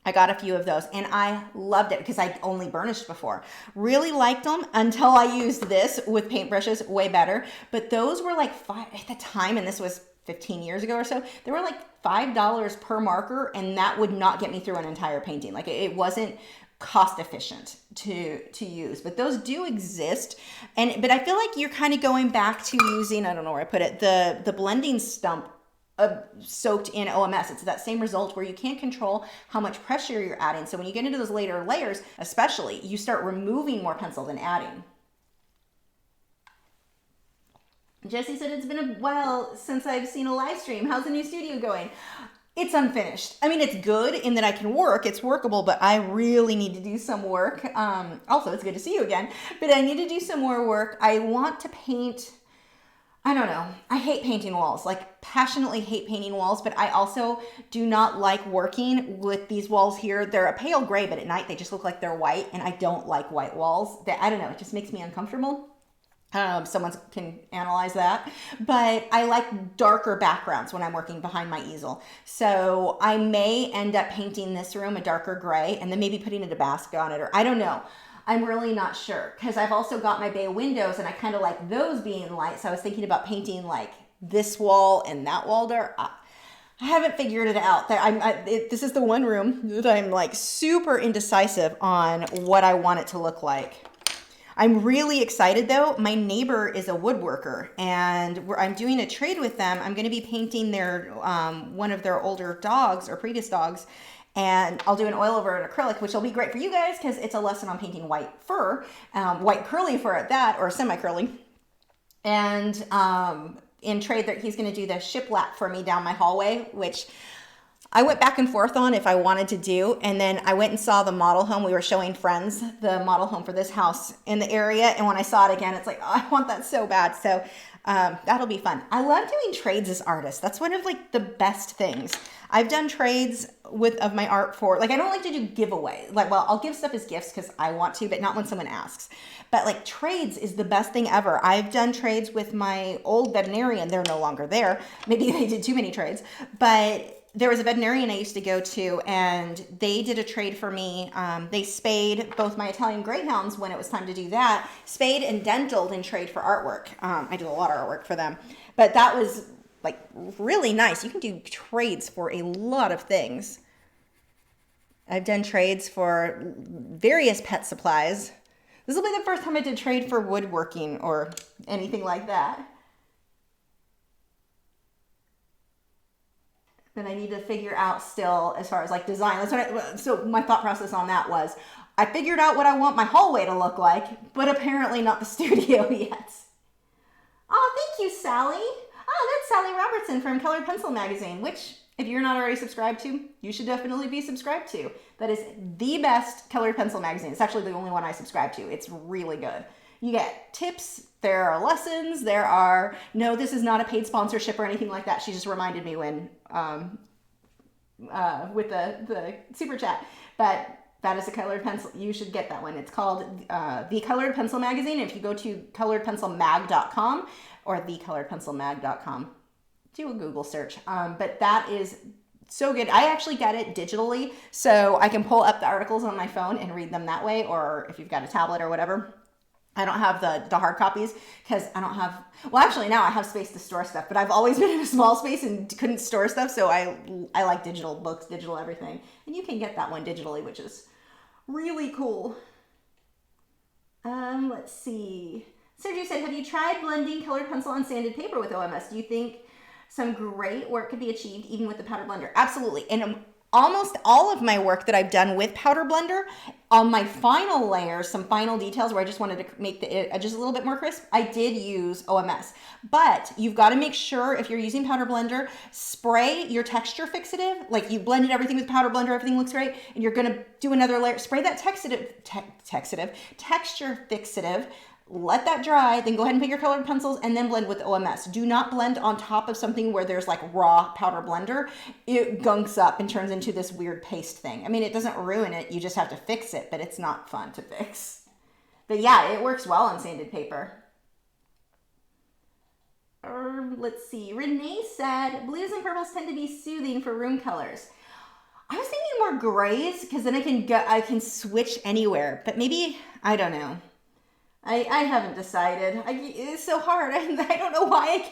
I got a few of those and I loved it because I'd only burnished before. Really liked them until I used this with paintbrushes, way better. But those were like $5 at the time, and this was 15 years ago or so. They were like $5 per marker, and that would not get me through an entire painting. Like it wasn't cost efficient to use, but those do exist. But I feel like you're kind of going back to using, I don't know where I put it, the blending stump soaked in OMS. It's that same result where you can't control how much pressure you're adding. So when you get into those later layers, especially, you start removing more pencil than adding. Jesse said, it's been a while since I've seen a live stream. How's the new studio going? It's unfinished. I mean, it's good in that I can work. It's workable, but I really need to do some work. Also, it's good to see you again, but I need to do some more work. I want to paint, I don't know. I hate painting walls, like passionately hate painting walls, but I also do not like working with these walls here. They're a pale gray, but at night they just look like they're white, and I don't like white walls. I don't know, it just makes me uncomfortable. I don't know if someone can analyze that, but I like darker backgrounds when I'm working behind my easel. So I may end up painting this room a darker gray and then maybe putting a Tabasco on it, or I don't know. I'm really not sure, because I've also got my bay windows and I kind of like those being light. So I was thinking about painting like this wall and that wall dark. I haven't figured it out. This is the one room that I'm like super indecisive on what I want it to look like. I'm really excited though. My neighbor is a woodworker, and I'm doing a trade with them. I'm going to be painting their one of their older dogs or previous dogs, And I'll do an oil over an acrylic, which will be great for you guys because it's a lesson on painting white fur, white curly fur at that, or semi-curly. And in trade, that he's going to do the shiplap for me down my hallway, which I went back and forth on if I wanted to do. And then I went and saw the model home. We were showing friends the model home for this house in the area. And when I saw it again, it's like, oh, I want that so bad. So that'll be fun. I love doing trades as artists. That's one of like the best things. I've done trades of my art for, like, I don't like to do giveaway. Like, well, I'll give stuff as gifts because I want to, but not when someone asks. But like trades is the best thing ever. I've done trades with my old veterinarian. They're no longer there. Maybe they did too many trades, but there was a veterinarian I used to go to, and they did a trade for me. They spayed both my Italian Greyhounds when it was time to do that, spayed and dentaled in trade for artwork. I did a lot of artwork for them, but that was like really nice. You can do trades for a lot of things. I've done trades for various pet supplies. This will be the first time I did trade for woodworking or anything like that. Then I need to figure out still as far as like design. That's what so my thought process on that was, I figured out what I want my hallway to look like, but apparently not the studio yet. Oh, thank you, Sally. Oh, that's Sally Robertson from Colored Pencil Magazine, which if you're not already subscribed to, you should definitely be subscribed to. That is the best colored pencil magazine. It's actually the only one I subscribe to. It's really good. You get tips, there are lessons, there are, no, this is not a paid sponsorship or anything like that. She just reminded me when, with the super chat, but that is a colored pencil. You should get that one. It's called The Colored Pencil Magazine. If you go to coloredpencilmag.com or thecoloredpencilmag.com, do a Google search. But that is so good. I actually get it digitally, so I can pull up the articles on my phone and read them that way, or if you've got a tablet or whatever. I don't have the hard copies because I don't have, well, actually now I have space to store stuff, but I've always been in a small space and couldn't store stuff. So I like digital books, digital everything. And you can get that one digitally, which is really cool. Let's see. Sergio said, have you tried blending colored pencil on sanded paper with OMS? Do you think some great work could be achieved even with the powder blender? Absolutely. And almost all of my work that I've done with powder blender, on my final layers, some final details where I just wanted to make the edges a little bit more crisp, I did use OMS. But you've got to make sure if you're using powder blender, spray your texture fixative. Like you blended everything with powder blender, everything looks great, and you're going to do another layer. Spray that texture fixative. Let that dry, then go ahead and put your colored pencils and then blend with OMS. Do not blend on top of something where there's like raw powder blender. It gunks up and turns into this weird paste thing. I mean, it doesn't ruin it. You just have to fix it, but it's not fun to fix. But yeah, it works well on sanded paper. Let's see. Renee said, blues and purples tend to be soothing for room colors. I was thinking more grays because then I can switch anywhere, but maybe, I don't know. I haven't decided. It's so hard. I don't know why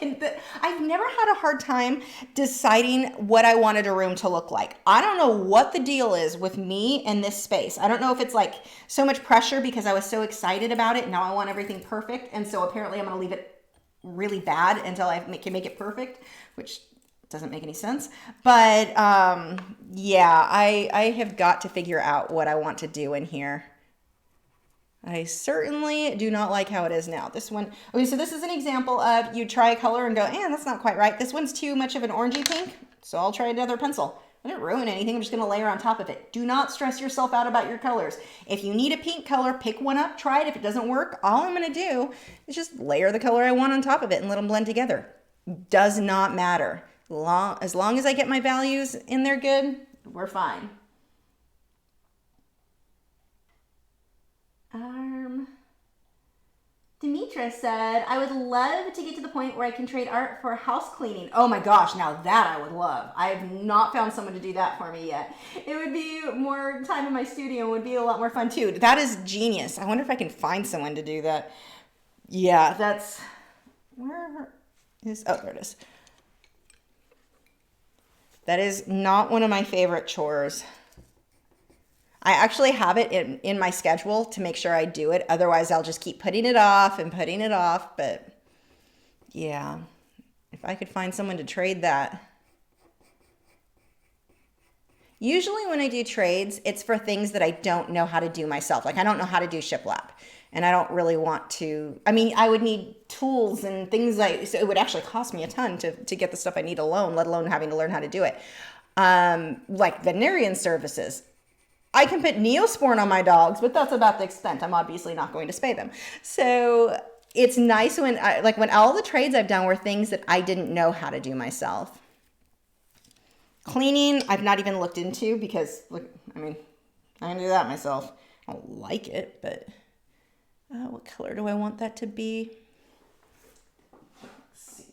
I've never had a hard time deciding what I wanted a room to look like. I don't know what the deal is with me and this space. I don't know if it's like so much pressure because I was so excited about it. Now I want everything perfect. And so apparently I'm going to leave it really bad until I can make it perfect, which doesn't make any sense. But yeah, I have got to figure out what I want to do in here. I certainly do not like how it is now. This one, okay, so this is an example of you try a color and go, that's not quite right. This one's too much of an orangey pink, so I'll try another pencil. I didn't ruin anything. I'm just going to layer on top of it. Do not stress yourself out about your colors. If you need a pink color, pick one up, try it. If it doesn't work, all I'm going to do is just layer the color I want on top of it and let them blend together. Does not matter. As long as I get my values in there good, we're fine. Demetra said, I would love to get to the point where I can trade art for house cleaning. Oh my gosh, now that I would love. I have not found someone to do that for me yet. It would be more time in my studio and would be a lot more fun too. That is genius. I wonder if I can find someone to do that. Yeah, that's, where is, oh, there it is. That is not one of my favorite chores. I actually have it in my schedule to make sure I do it. Otherwise, I'll just keep putting it off and putting it off. But yeah, if I could find someone to trade that. Usually when I do trades, it's for things that I don't know how to do myself. Like I don't know how to do shiplap. And I don't really want to, I mean, I would need tools and things like, so it would actually cost me a ton to get the stuff I need alone, let alone having to learn how to do it. Like veterinarian services. I can put Neosporin on my dogs, but that's about the extent. I'm obviously not going to spay them. So it's nice when, when all the trades I've done were things that I didn't know how to do myself. Cleaning, I've not even looked into because, look, I mean, I can do that myself. I don't like it, but... what color do I want that to be? Let's see.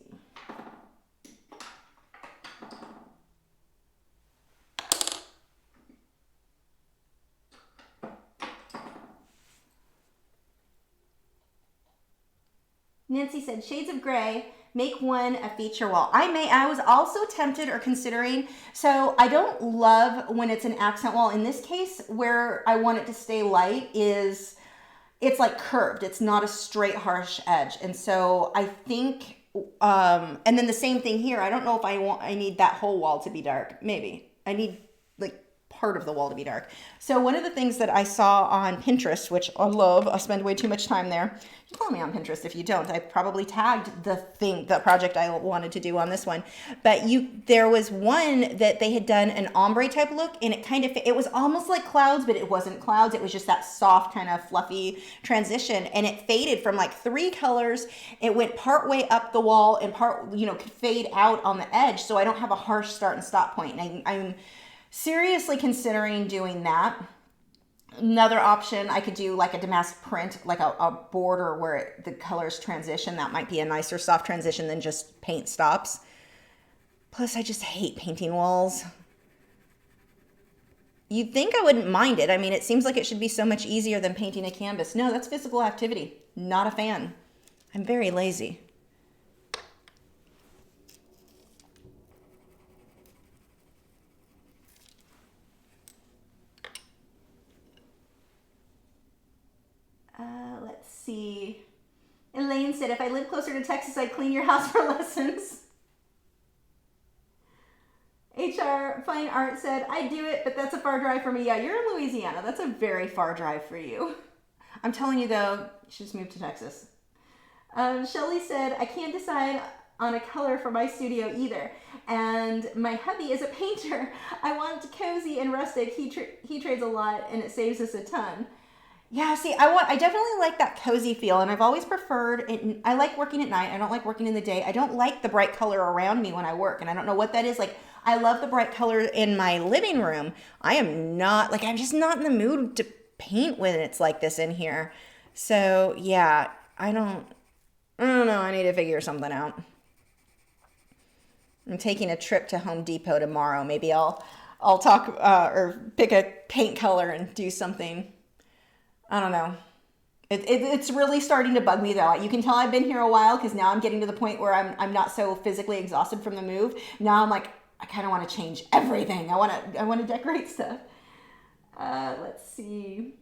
Nancy said, shades of gray, make one a feature wall. I was also tempted or considering, so I don't love when it's an accent wall. In this case, where I want it to stay light is... it's like curved. It's not a straight harsh edge. And so I think, and then the same thing here. I don't know if I need that whole wall to be dark. Maybe I need like part of the wall to be dark. So one of the things that I saw on Pinterest, which I love, I spend way too much time there. You follow me on Pinterest. If you don't, I probably tagged the project I wanted to do on this one. But there was one that they had done an ombre type look, and it was almost like clouds, but it wasn't clouds. It was just that soft kind of fluffy transition, and it faded from like 3 colors. It went part way up the wall and part, could fade out on the edge, so I don't have a harsh start and stop point. And I'm seriously considering doing that. Another option, I could do like a damask print, like a border where the colors transition. That might be a nicer soft transition than just paint stops. Plus, I just hate painting walls. You'd think I wouldn't mind it. I mean, it seems like it should be so much easier than painting a canvas. No, that's physical activity. Not a fan. I'm very lazy. Let's see. Elaine said, if I lived closer to Texas, I'd clean your house for lessons. HR Fine Art said, I do it, but that's a far drive for me. Yeah, you're in Louisiana. That's a very far drive for you. I'm telling you, though, you should just move to Texas. Shelly said, I can't decide on a color for my studio either. And my hubby is a painter. I want it cozy and rustic. He trades a lot, and it saves us a ton. Yeah, see, I definitely like that cozy feel, and I've always preferred it. I like working at night. I don't like working in the day. I don't like the bright color around me when I work, and I don't know what that is. Like, I love the bright color in my living room. I'm just not in the mood to paint when it's like this in here. So, yeah, I don't know. I need to figure something out. I'm taking a trip to Home Depot tomorrow. Maybe I'll talk or pick a paint color and do something. I don't know. It's really starting to bug me though. You can tell I've been here a while because now I'm getting to the point where I'm not so physically exhausted from the move. Now I'm like, I kind of want to change everything. I want to decorate stuff. Let's see.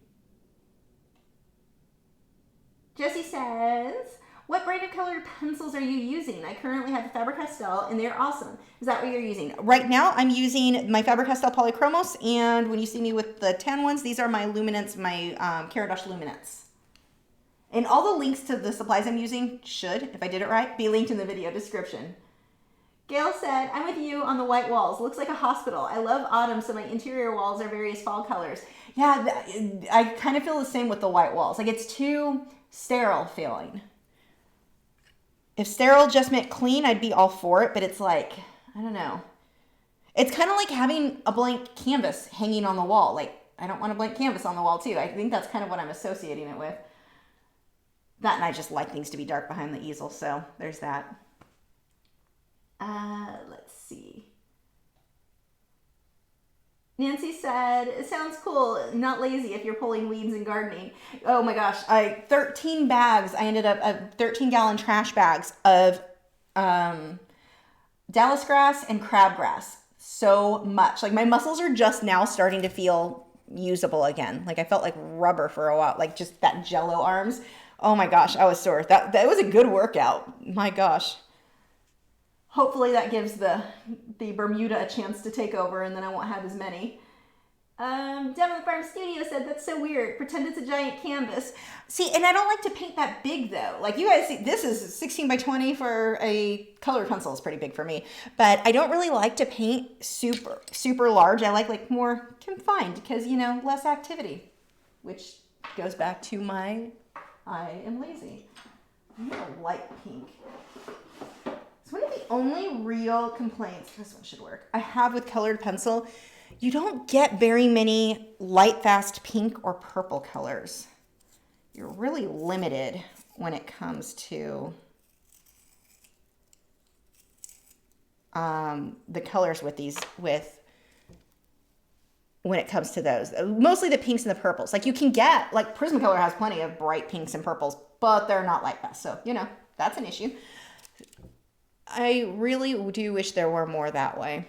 Jesse says, what brand of colored pencils are you using? I currently have the Faber-Castell and they're awesome. Is that what you're using? Right now I'm using my Faber-Castell Polychromos, and when you see me with the tan ones, these are my Luminance, my Caradosh Luminance. And all the links to the supplies I'm using should, if I did it right, be linked in the video description. Gail said, I'm with you on the white walls. Looks like a hospital. I love autumn, so my interior walls are various fall colors. Yeah, I kind of feel the same with the white walls. Like, it's too sterile feeling. If sterile just meant clean, I'd be all for it, but it's like, I don't know. It's kind of like having a blank canvas hanging on the wall. Like, I don't want a blank canvas on the wall too. I think that's kind of what I'm associating it with. That, and I just like things to be dark behind the easel, so there's that. Let's see. Nancy said, it sounds cool, not lazy if you're pulling weeds and gardening. Oh my gosh, 13 bags. I ended up 13-gallon trash bags of Dallas grass and crabgrass. So much. Like, my muscles are just now starting to feel usable again. Like, I felt like rubber for a while, like just that jello arms. Oh my gosh, I was sore. That was a good workout. My gosh. Hopefully that gives the Bermuda a chance to take over, and then I won't have as many. Devil Farm Studio said, that's so weird. Pretend it's a giant canvas. See, and I don't like to paint that big though. Like you guys see, this is 16 by 20 for a colored pencil. Is pretty big for me. But I don't really like to paint super large. I like more confined because, you know, less activity. Which goes back to I am lazy. I need a light pink. It's one of the only real complaints, this one should work, I have with colored pencil. You don't get very many light fast pink or purple colors. You're really limited when it comes to the colors when it comes to those. Mostly the pinks and the purples. Like you can get, like Prismacolor has plenty of bright pinks and purples, but they're not light fast. So, you know, that's an issue. I really do wish there were more that way.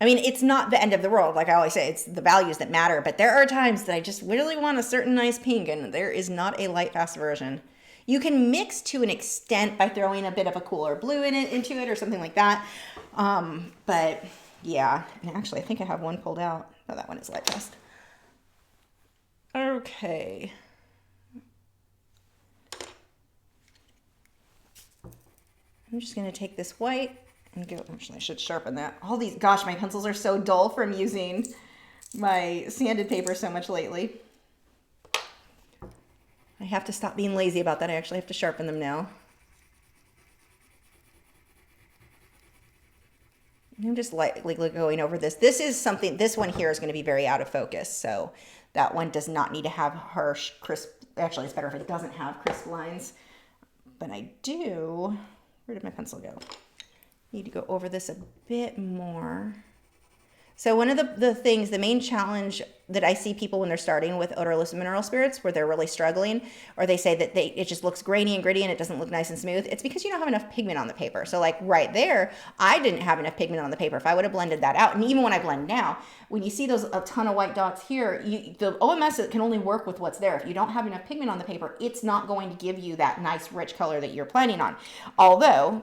I mean, it's not the end of the world. Like I always say, it's the values that matter. But there are times that I just really want a certain nice pink, and there is not a light fast version. You can mix to an extent by throwing a bit of a cooler blue into it or something like that. But yeah, and actually I think I have one pulled out. Oh, that one is light fast. Okay. I'm just going to take this white and go, actually I should sharpen that. All these, gosh, my pencils are so dull from using my sanded paper so much lately. I have to stop being lazy about that. I actually have to sharpen them now. I'm just lightly going over this. This is something, this one here is going to be very out of focus. So that one does not need to have harsh, crisp, actually it's better if it doesn't have crisp lines. But I do, where did my pencil go? Need to go over this a bit more. So one of the things, the main challenge that I see people when they're starting with odorless mineral spirits, where they're really struggling, or they say that it just looks grainy and gritty and it doesn't look nice and smooth, it's because you don't have enough pigment on the paper. So like right there, I didn't have enough pigment on the paper. If I would have blended that out, and even when I blend now, when you see those a ton of white dots here, the OMS can only work with what's there. If you don't have enough pigment on the paper, it's not going to give you that nice rich color that you're planning on. Although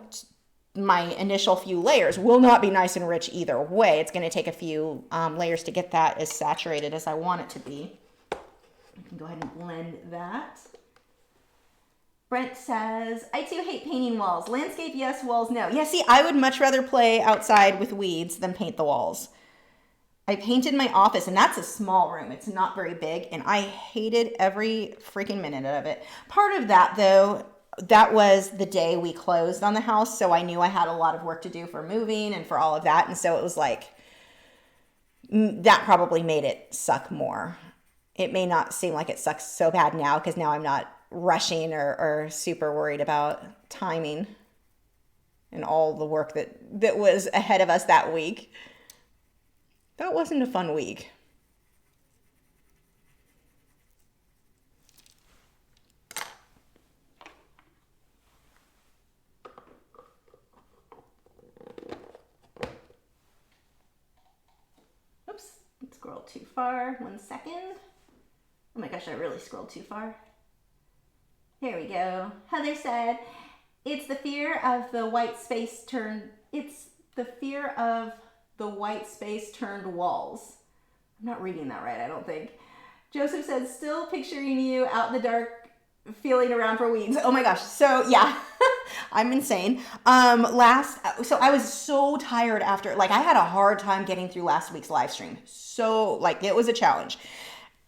my initial few layers will not be nice and rich either way. It's going to take a few layers to get that as saturated as I want it to be. I can go ahead and blend that. Brent says, I too hate painting walls. Landscape, yes. Walls, no. Yeah, see, I would much rather play outside with weeds than paint the walls. I painted my office, and that's a small room. It's not very big, and I hated every freaking minute of it. Part of that, though, that was the day we closed on the house, so I knew I had a lot of work to do for moving and for all of that, and so it was like, that probably made it suck more. It may not seem like it sucks so bad now, because now I'm not rushing or super worried about timing and all the work that was ahead of us that week. That wasn't a fun week. Scroll too far. 1 second. Oh my gosh, I really scrolled too far. Here we go. Heather said, it's the fear of the white space turned, it's the fear of the white space turned walls. I'm not reading that right, I don't think. Joseph says, still picturing you out in the dark, feeling around for weeds. Oh my gosh. So yeah, I'm insane. So I was so tired after, like I had a hard time getting through last week's live stream. So like it was a challenge.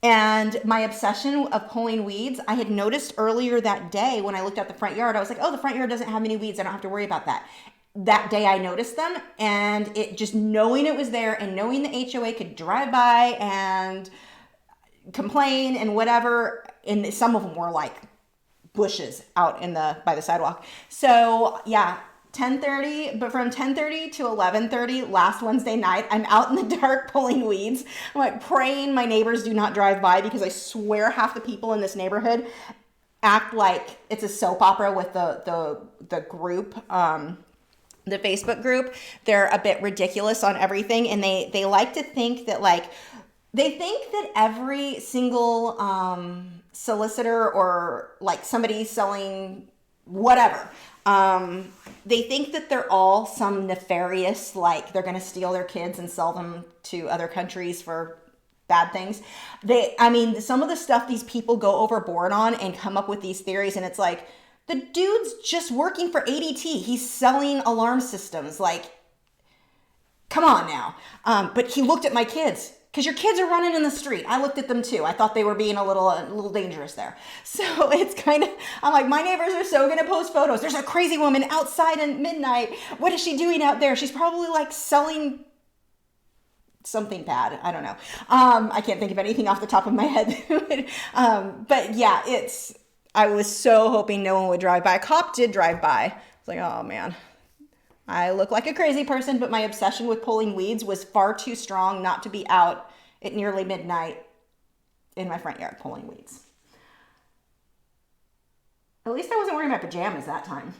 And my obsession of pulling weeds, I had noticed earlier that day when I looked at the front yard, I was like, oh, the front yard doesn't have any weeds. I don't have to worry about that. That day I noticed them, and it just knowing it was there and knowing the HOA could drive by and complain and whatever, and some of them were like bushes out by the sidewalk. So yeah, 10:30, but from 10:30 to 11:30 last Wednesday night, I'm out in the dark pulling weeds. I'm like praying my neighbors do not drive by, because I swear half the people in this neighborhood act like it's a soap opera with the group, the Facebook group. They're a bit ridiculous on everything, and they like to think that like, they think that every single solicitor or like somebody selling whatever They think that they're all some nefarious, like they're going to steal their kids and sell them to other countries for bad things. I mean, some of the stuff these people go overboard on and come up with these theories, and it's like, the dude's just working for ADT. He's selling alarm systems. Like, come on now. But he looked at my kids. Because your kids are running in the street. I looked at them too. I thought they were being a little dangerous there. So it's kind of, I'm like, my neighbors are so going to post photos. There's a crazy woman outside at midnight. What is she doing out there? She's probably like selling something bad. I don't know. I can't think of anything off the top of my head. But yeah, I was so hoping no one would drive by. A cop did drive by. It's like, oh man. I look like a crazy person, but my obsession with pulling weeds was far too strong not to be out at nearly midnight in my front yard pulling weeds. At least I wasn't wearing my pajamas that time.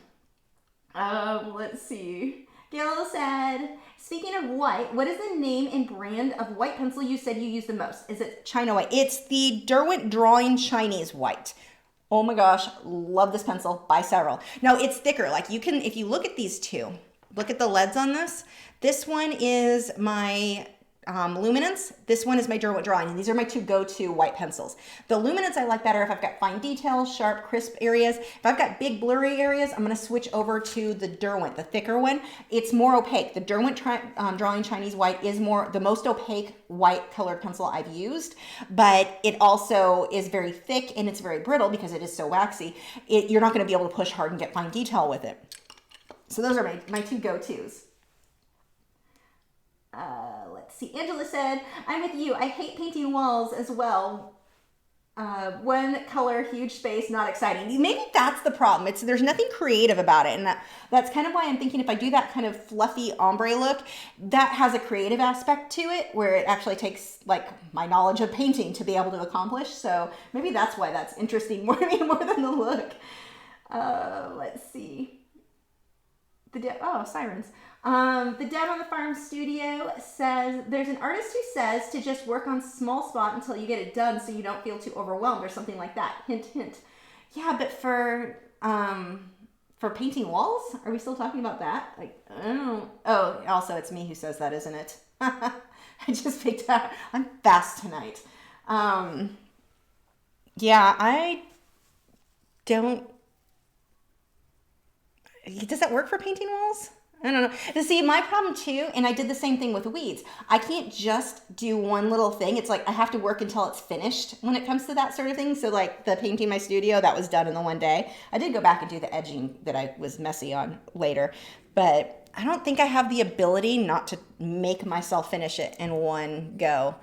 Let's see. Gil said, speaking of white, what is the name and brand of white pencil you said you use the most? Is it China White? It's the Derwent Drawing Chinese White. Oh my gosh, love this pencil. Buy several. No, it's thicker. Like you can, if you look at these two, look at the leads on this. This one is my Luminance. This one is my Derwent Drawing. And these are my two go-to white pencils. The Luminance I like better if I've got fine details, sharp, crisp areas. If I've got big blurry areas, I'm going to switch over to the Derwent, the thicker one. It's more opaque. The Derwent Drawing Chinese White is the most opaque white colored pencil I've used, but it also is very thick and it's very brittle because it is so waxy. You're not going to be able to push hard and get fine detail with it. So those are my two go-tos. Let's see. Angela said, I'm with you. I hate painting walls as well. One color, huge space, not exciting. Maybe that's the problem. There's nothing creative about it. And that's kind of why I'm thinking if I do that kind of fluffy ombre look, that has a creative aspect to it where it actually takes like my knowledge of painting to be able to accomplish. So maybe that's why that's interesting more than the look. Let's see. Sirens. The Dad on the Farm Studio says, there's an artist who says to just work on small spot until you get it done so you don't feel too overwhelmed or something like that. Hint, hint. Yeah, but for painting walls, are we still talking about that? Like, I don't know. Oh, also it's me who says that, isn't it? I just picked out. I'm fast tonight. Yeah, I don't. Does that work for painting walls? I don't know. See, my problem too, and I did the same thing with weeds. I can't just do one little thing. It's like I have to work until it's finished when it comes to that sort of thing. So like the painting my studio, that was done in the one day. I did go back and do the edging that I was messy on later, but I don't think I have the ability not to make myself finish it in one go.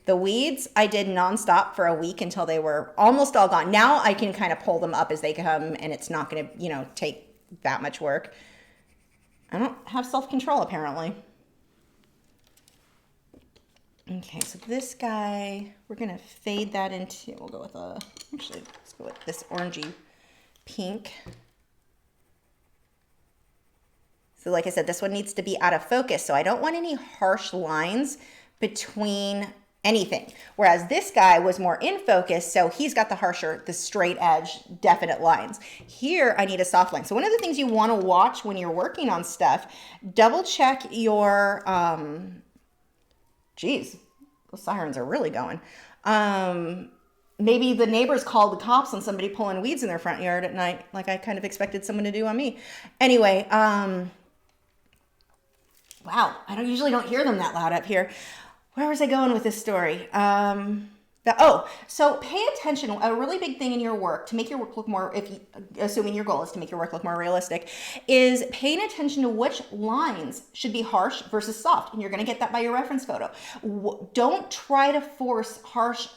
The weeds, I did nonstop for a week until they were almost all gone. Now I can kind of pull them up as they come and it's not going to, take that much work. I don't have self-control apparently. Okay, so this guy, we're gonna fade that into, we'll go with let's go with this orangey pink. So like I said, this one needs to be out of focus, so I don't want any harsh lines between anything. Whereas this guy was more in focus, so he's got the straight edge, definite lines. Here, I need a soft line. So one of the things you want to watch when you're working on stuff, double check your, geez, those sirens are really going. Maybe the neighbors called the cops on somebody pulling weeds in their front yard at night, like I kind of expected someone to do on me. Anyway, wow, I usually don't hear them that loud up here. Where was I going with this story? So pay attention. A really big thing in your work to make your work look more, assuming your goal is to make your work look more realistic, is paying attention to which lines should be harsh versus soft. And you're going to get that by your reference photo. Don't try to force harsh,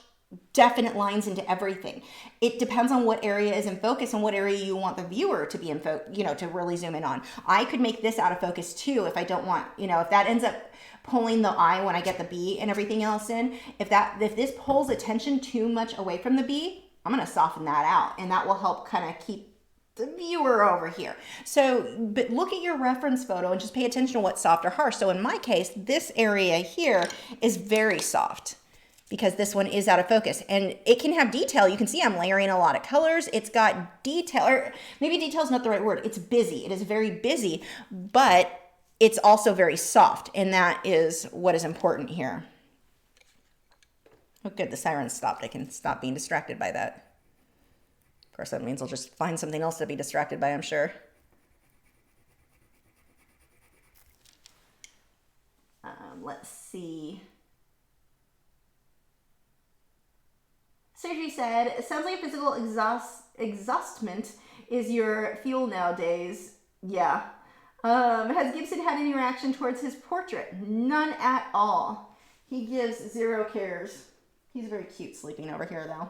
definite lines into everything. It depends on what area is in focus and what area you want the viewer to be in focus, to really zoom in on. I could make this out of focus too if I don't want, if that ends up pulling the eye when I get the bee and everything else in. If this pulls attention too much away from the bee, I'm going to soften that out, and that will help kind of keep the viewer over here. So, but look at your reference photo and just pay attention to what's soft or harsh. So in my case, this area here is very soft. because this one is out of focus, and it can have detail. You can see I'm layering a lot of colors. It's got detail, or maybe detail is not the right word. It's busy. It is very busy, but it's also very soft, and that is what is important here. Oh, good, the siren stopped. I can stop being distracted by that. Of course, that means I'll just find something else to be distracted by, I'm sure. Let's see. Sergi said, it sounds like physical exhaustment is your fuel nowadays. Yeah. Has Gibson had any reaction towards his portrait? None at all. He gives zero cares. He's very cute sleeping over here, though.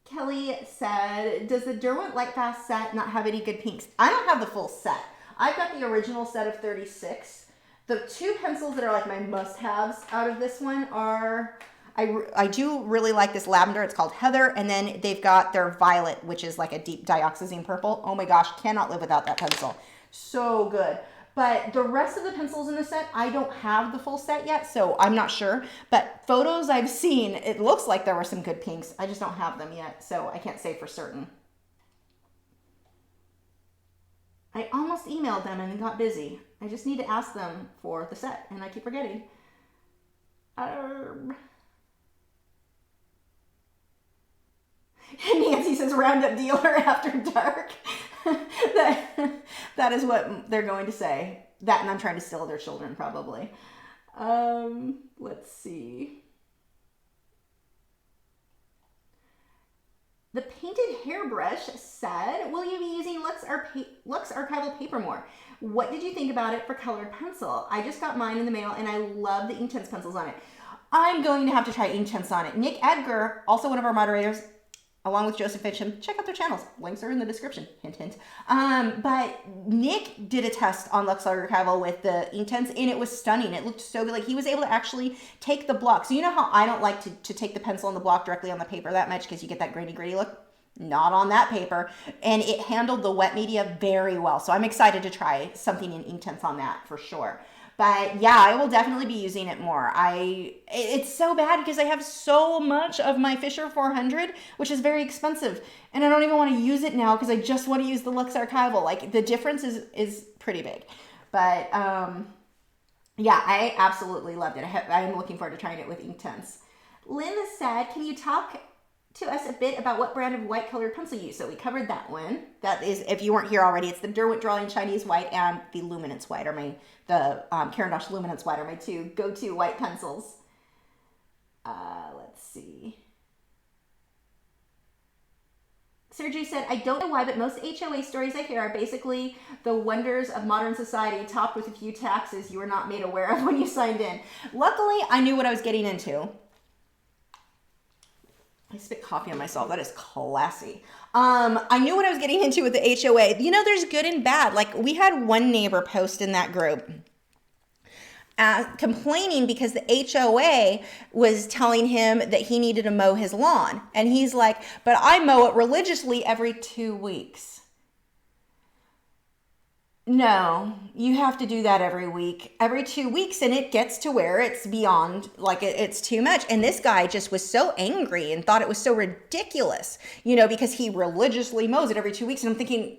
Kelly said, does the Derwent Light Fast set not have any good pinks? I don't have the full set. I've got the original set of 36. The two pencils that are like my must-haves out of this one are, I do really like this lavender. It's called Heather. And then they've got their violet, which is like a deep dioxazine purple. Oh my gosh, cannot live without that pencil. So good. But the rest of the pencils in the set, I don't have the full set yet, so I'm not sure. But photos I've seen, it looks like there were some good pinks. I just don't have them yet, so I can't say for certain. I almost emailed them and got busy. I just need to ask them for the set, and I keep forgetting. Nancy says Roundup dealer after dark. that is what they're going to say. That, and I'm trying to steal their children, probably. Let's see. The painted hairbrush said, will you be using Lux Archival paper more? What did you think about it for colored pencil? I just got mine in the mail, and I love the Inktense pencils on it. I'm going to have to try Inktense on it. Nick Edgar, also one of our moderators, along with Joseph Fitcham, check out their channels. Links are in the description. Hint, hint. But Nick did a test on Lux Archival with the Inktense, and it was stunning. It looked so good. Like, he was able to actually take the block. So you know how I don't like to take the pencil and the block directly on the paper that much because you get that grainy, gritty look? Not on that paper. And it handled the wet media very well. So I'm excited to try something in Inktense on that for sure. But yeah, I will definitely be using it more. It's so bad because I have so much of my Fisher 400, which is very expensive. And I don't even want to use it now because I just want to use the Lux Archival. Like, the difference is pretty big. But yeah, I absolutely loved it. I'm looking forward to trying it with Inktense. Lynn said, can you talk to us a bit about what brand of white colored pencil you use? So we covered that one. That is, if you weren't here already, it's the Derwent Drawing Chinese White and the Luminance White are the Caran d'Ache Luminance White are my two go-to white pencils. Let's see. Sergey said, I don't know why, but most HOA stories I hear are basically the wonders of modern society topped with a few taxes you were not made aware of when you signed in. Luckily, I knew what I was getting into. I spit coffee on myself. That is classy. I knew what I was getting into with the HOA. You know, there's good and bad. Like, we had one neighbor post in that group complaining because the HOA was telling him that he needed to mow his lawn. And he's like, but I mow it religiously every 2 weeks. No, you have to do that every week, every 2 weeks, and it gets to where it's beyond, like, it's too much. And this guy just was so angry and thought it was so ridiculous, you know, because he religiously mows it every 2 weeks. And I'm thinking,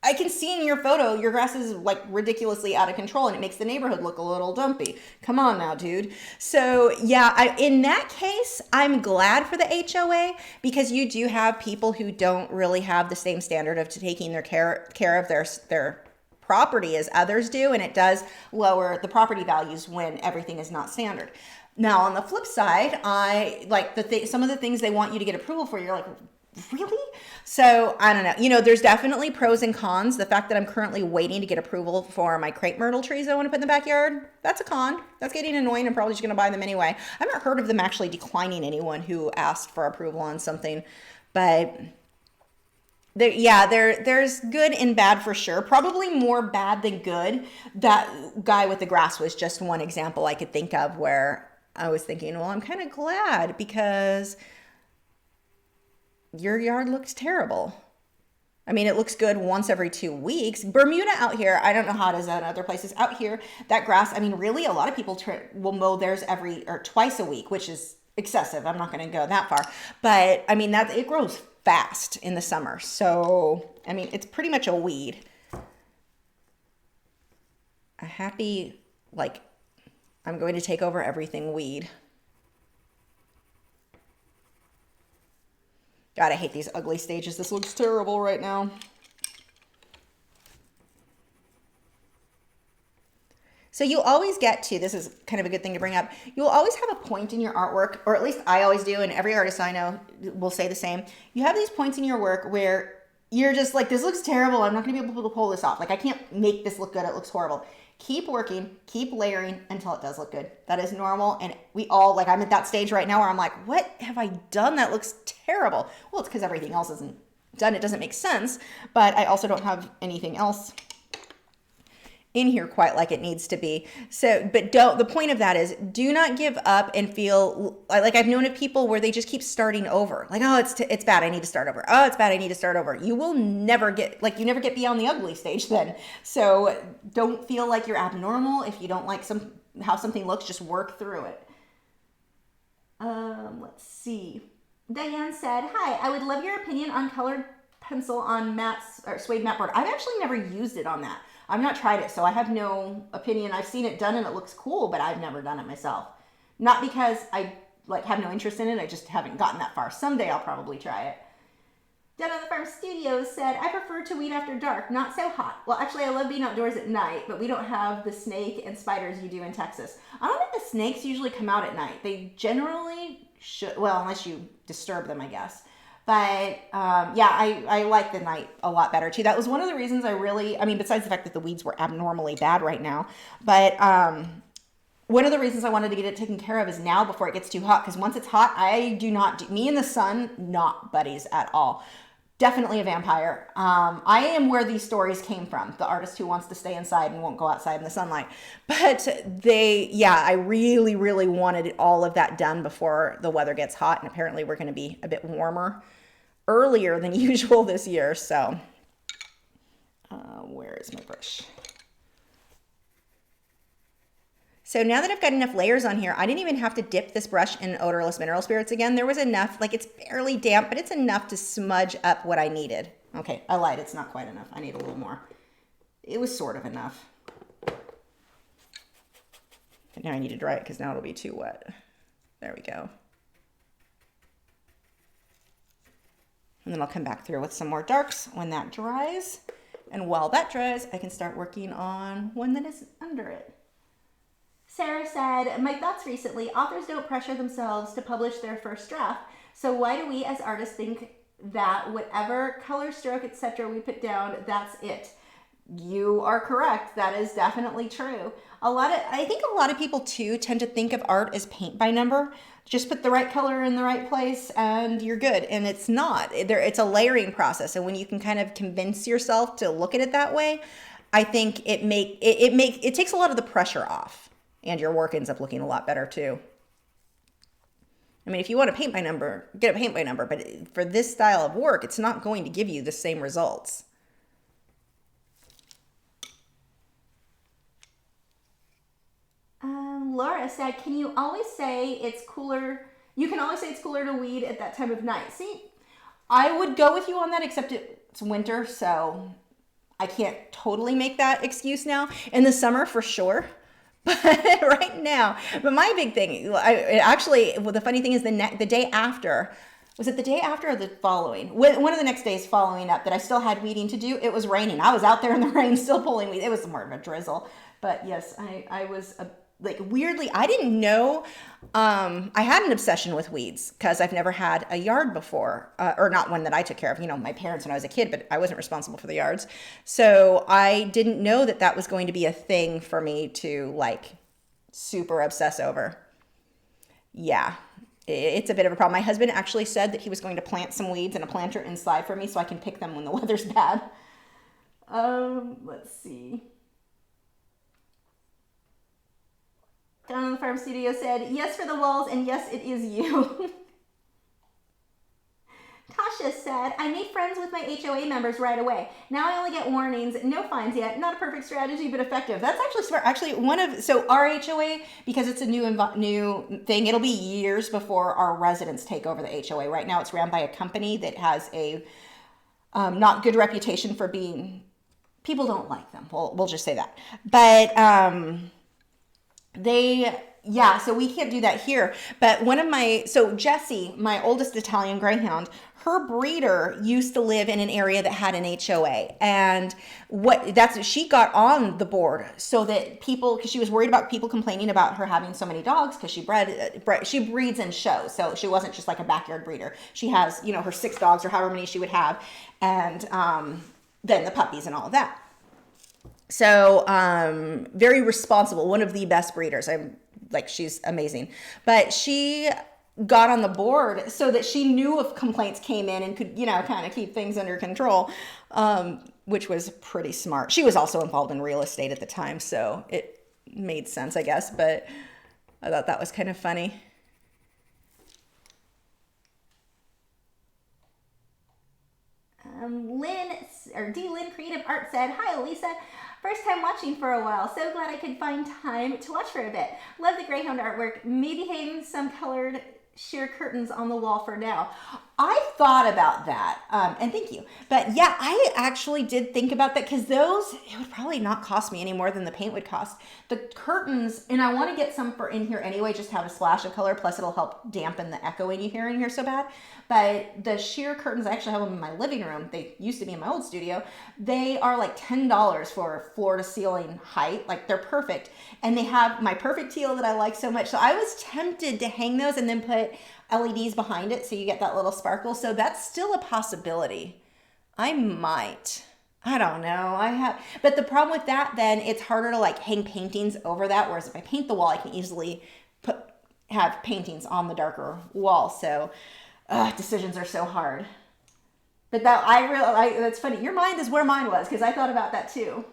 I can see in your photo, your grass is like ridiculously out of control and it makes the neighborhood look a little dumpy. Come on now, dude. So yeah, in that case, I'm glad for the HOA because you do have people who don't really have the same standard of taking their care of their property as others do, and it does lower the property values when everything is not standard. Now, on the flip side, I like some of the things they want you to get approval for. You're like, really? So I don't know. You know, there's definitely pros and cons. The fact that I'm currently waiting to get approval for my crepe myrtle trees I want to put in the backyard, that's a con. That's getting annoying. I'm probably just going to buy them anyway. I haven't heard of them actually declining anyone who asked for approval on something, but there's good and bad for sure. Probably more bad than good. That guy with the grass was just one example I could think of where I was thinking, well, I'm kind of glad because your yard looks terrible. I mean, it looks good once every 2 weeks. Bermuda out here, I don't know how it is in other places. Out here, that grass, I mean, really, a lot of people will mow theirs every or twice a week, which is excessive. I'm not going to go that far. But, I mean, it grows fast in the summer. So, I mean, it's pretty much a weed. A happy, like, I'm going to take over everything weed. God, I hate these ugly stages. This looks terrible right now. So you always get to, this is kind of a good thing to bring up, you'll always have a point in your artwork, or at least I always do, and every artist I know will say the same. You have these points in your work where you're just like, this looks terrible. I'm not going to be able to pull this off. Like, I can't make this look good. It looks horrible. Keep working, keep layering until it does look good. That is normal. And we all, like, I'm at that stage right now where I'm like, what have I done? That looks terrible. Well, it's because everything else isn't done. It doesn't make sense, but I also don't have anything else in here quite like it needs to be. So, but the point of that is, do not give up and feel like, I've known of people where they just keep starting over. Like, oh, it's bad, I need to start over. Oh, it's bad, I need to start over. You will never get, like, you never get beyond the ugly stage then. So don't feel like you're abnormal. If you don't like how something looks, just work through it. Let's see. Diane said, hi, I would love your opinion on colored pencil on suede matte board. I've actually never used it on that. I've not tried it, so I have no opinion. I've seen it done and it looks cool, but I've never done it myself. Not because I have no interest in it, I just haven't gotten that far. Someday I'll probably try it. Down on the Farm Studios said, I prefer to weed after dark, not so hot. Well, actually, I love being outdoors at night, but we don't have the snake and spiders you do in Texas. I don't think the snakes usually come out at night. They generally should, well, unless you disturb them, I guess. But yeah, I like the night a lot better too. That was one of the reasons besides the fact that the weeds were abnormally bad right now, but one of the reasons I wanted to get it taken care of is now before it gets too hot, because once it's hot, me and the sun, not buddies at all. Definitely a vampire. I am where these stories came from, the artist who wants to stay inside and won't go outside in the sunlight. But I really, really wanted all of that done before the weather gets hot, and apparently we're going to be a bit warmer earlier than usual this year. So where is my brush? So now that I've got enough layers on here, I didn't even have to dip this brush in odorless mineral spirits again. There was enough, like, it's barely damp, but it's enough to smudge up what I needed. Okay, I lied, it's not quite enough. I need a little more. It was sort of enough. But now I need to dry it because now it'll be too wet. There we go. And then I'll come back through with some more darks when that dries. And while that dries, I can start working on one that is under it. Sarah said, my thoughts recently, authors don't pressure themselves to publish their first draft. So why do we as artists think that whatever color stroke, etc. we put down, that's it? You are correct. That is definitely true. I think a lot of people too tend to think of art as paint by number. Just put the right color in the right place and you're good. And it's not. It's a layering process. And when you can kind of convince yourself to look at it that way, I think it takes a lot of the pressure off, and your work ends up looking a lot better too. I mean, if you want to paint by number, get a paint by number. But for this style of work, it's not going to give you the same results. Laura said, can you always say it's cooler? You can always say it's cooler to weed at that time of night. See, I would go with you on that, except it's winter, so I can't totally make that excuse now. In the summer, for sure. But right now, my big thing, the funny thing is the day after, was it the day after or the following? One of the next days following up that I still had weeding to do, it was raining. I was out there in the rain still pulling weed. It was more of a drizzle. But yes, I was weirdly, I didn't know, I had an obsession with weeds because I've never had a yard before, or not one that I took care of, my parents when I was a kid, but I wasn't responsible for the yards. So I didn't know that was going to be a thing for me to super obsess over. Yeah, it's a bit of a problem. My husband actually said that he was going to plant some weeds in a planter inside for me so I can pick them when the weather's bad. Let's see. Down on the Farm Studio said, yes for the walls, and yes, it is you. Tasha just said, I made friends with my HOA members right away. Now I only get warnings, no fines yet. Not a perfect strategy, but effective. That's actually smart. Actually, so our HOA, because it's a new thing, it'll be years before our residents take over the HOA. Right now it's ran by a company that has a not good reputation for being, people don't like them. We'll just say that. But so we can't do that here. But so Jessie, my oldest Italian Greyhound, her breeder used to live in an area that had an HOA. And she got on the board so that people, because she was worried about people complaining about her having so many dogs, because she breeds in shows. So she wasn't just like a backyard breeder. She has, her 6 dogs or however many she would have. And then the puppies and all of that. So very responsible, one of the best breeders. She's amazing. But she got on the board so that she knew if complaints came in and could, kind of keep things under control, which was pretty smart. She was also involved in real estate at the time, so it made sense, I guess. But I thought that was kind of funny. Lynn Creative Art said, hi, Elisa. First time watching for a while. So glad I could find time to watch for a bit. Love the Greyhound artwork. Maybe hang some colored sheer curtains on the wall for now. I thought about that, and thank you. But yeah, I actually did think about that because it would probably not cost me any more than the paint would cost. The curtains, and I want to get some for in here anyway, just have a splash of color, plus it'll help dampen the echoing you hear in here so bad. But the sheer curtains, I actually have them in my living room. They used to be in my old studio. They are like $10 for floor to ceiling height. Like they're perfect. And they have my perfect teal that I like so much. So I was tempted to hang those and then put LEDs behind it so you get that little sparkle. So that's still a possibility. I might. I don't know. But the problem with that, then it's harder to like hang paintings over that. Whereas if I paint the wall, I can easily have paintings on the darker wall. So decisions are so hard. But that's funny. Your mind is where mine was because I thought about that too.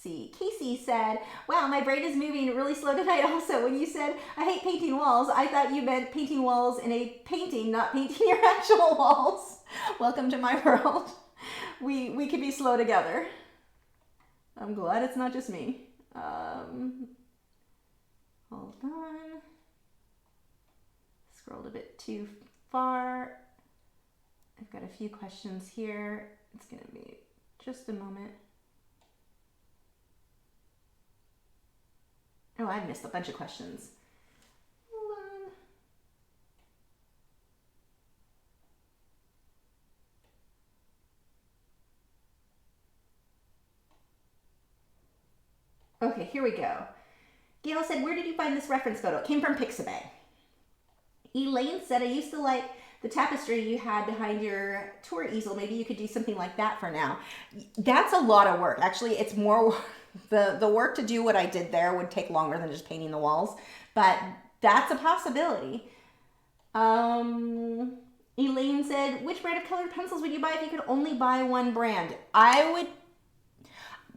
See, Casey said, wow, my brain is moving really slow tonight also. When you said, I hate painting walls, I thought you meant painting walls in a painting, not painting your actual walls. Welcome to my world. We could be slow together. I'm glad it's not just me. Hold on. Scrolled a bit too far. I've got a few questions here. It's going to be just a moment. Oh, I missed a bunch of questions. Hold on. Okay, here we go. Gail said, where did you find this reference photo? It came from Pixabay. Elaine said, I used to like the tapestry you had behind your tour easel. Maybe you could do something like that for now. That's a lot of work. Actually, it's more... The work to do what I did there would take longer than just painting the walls, but that's a possibility. Elaine said, which brand of colored pencils would you buy if you could only buy one brand? I would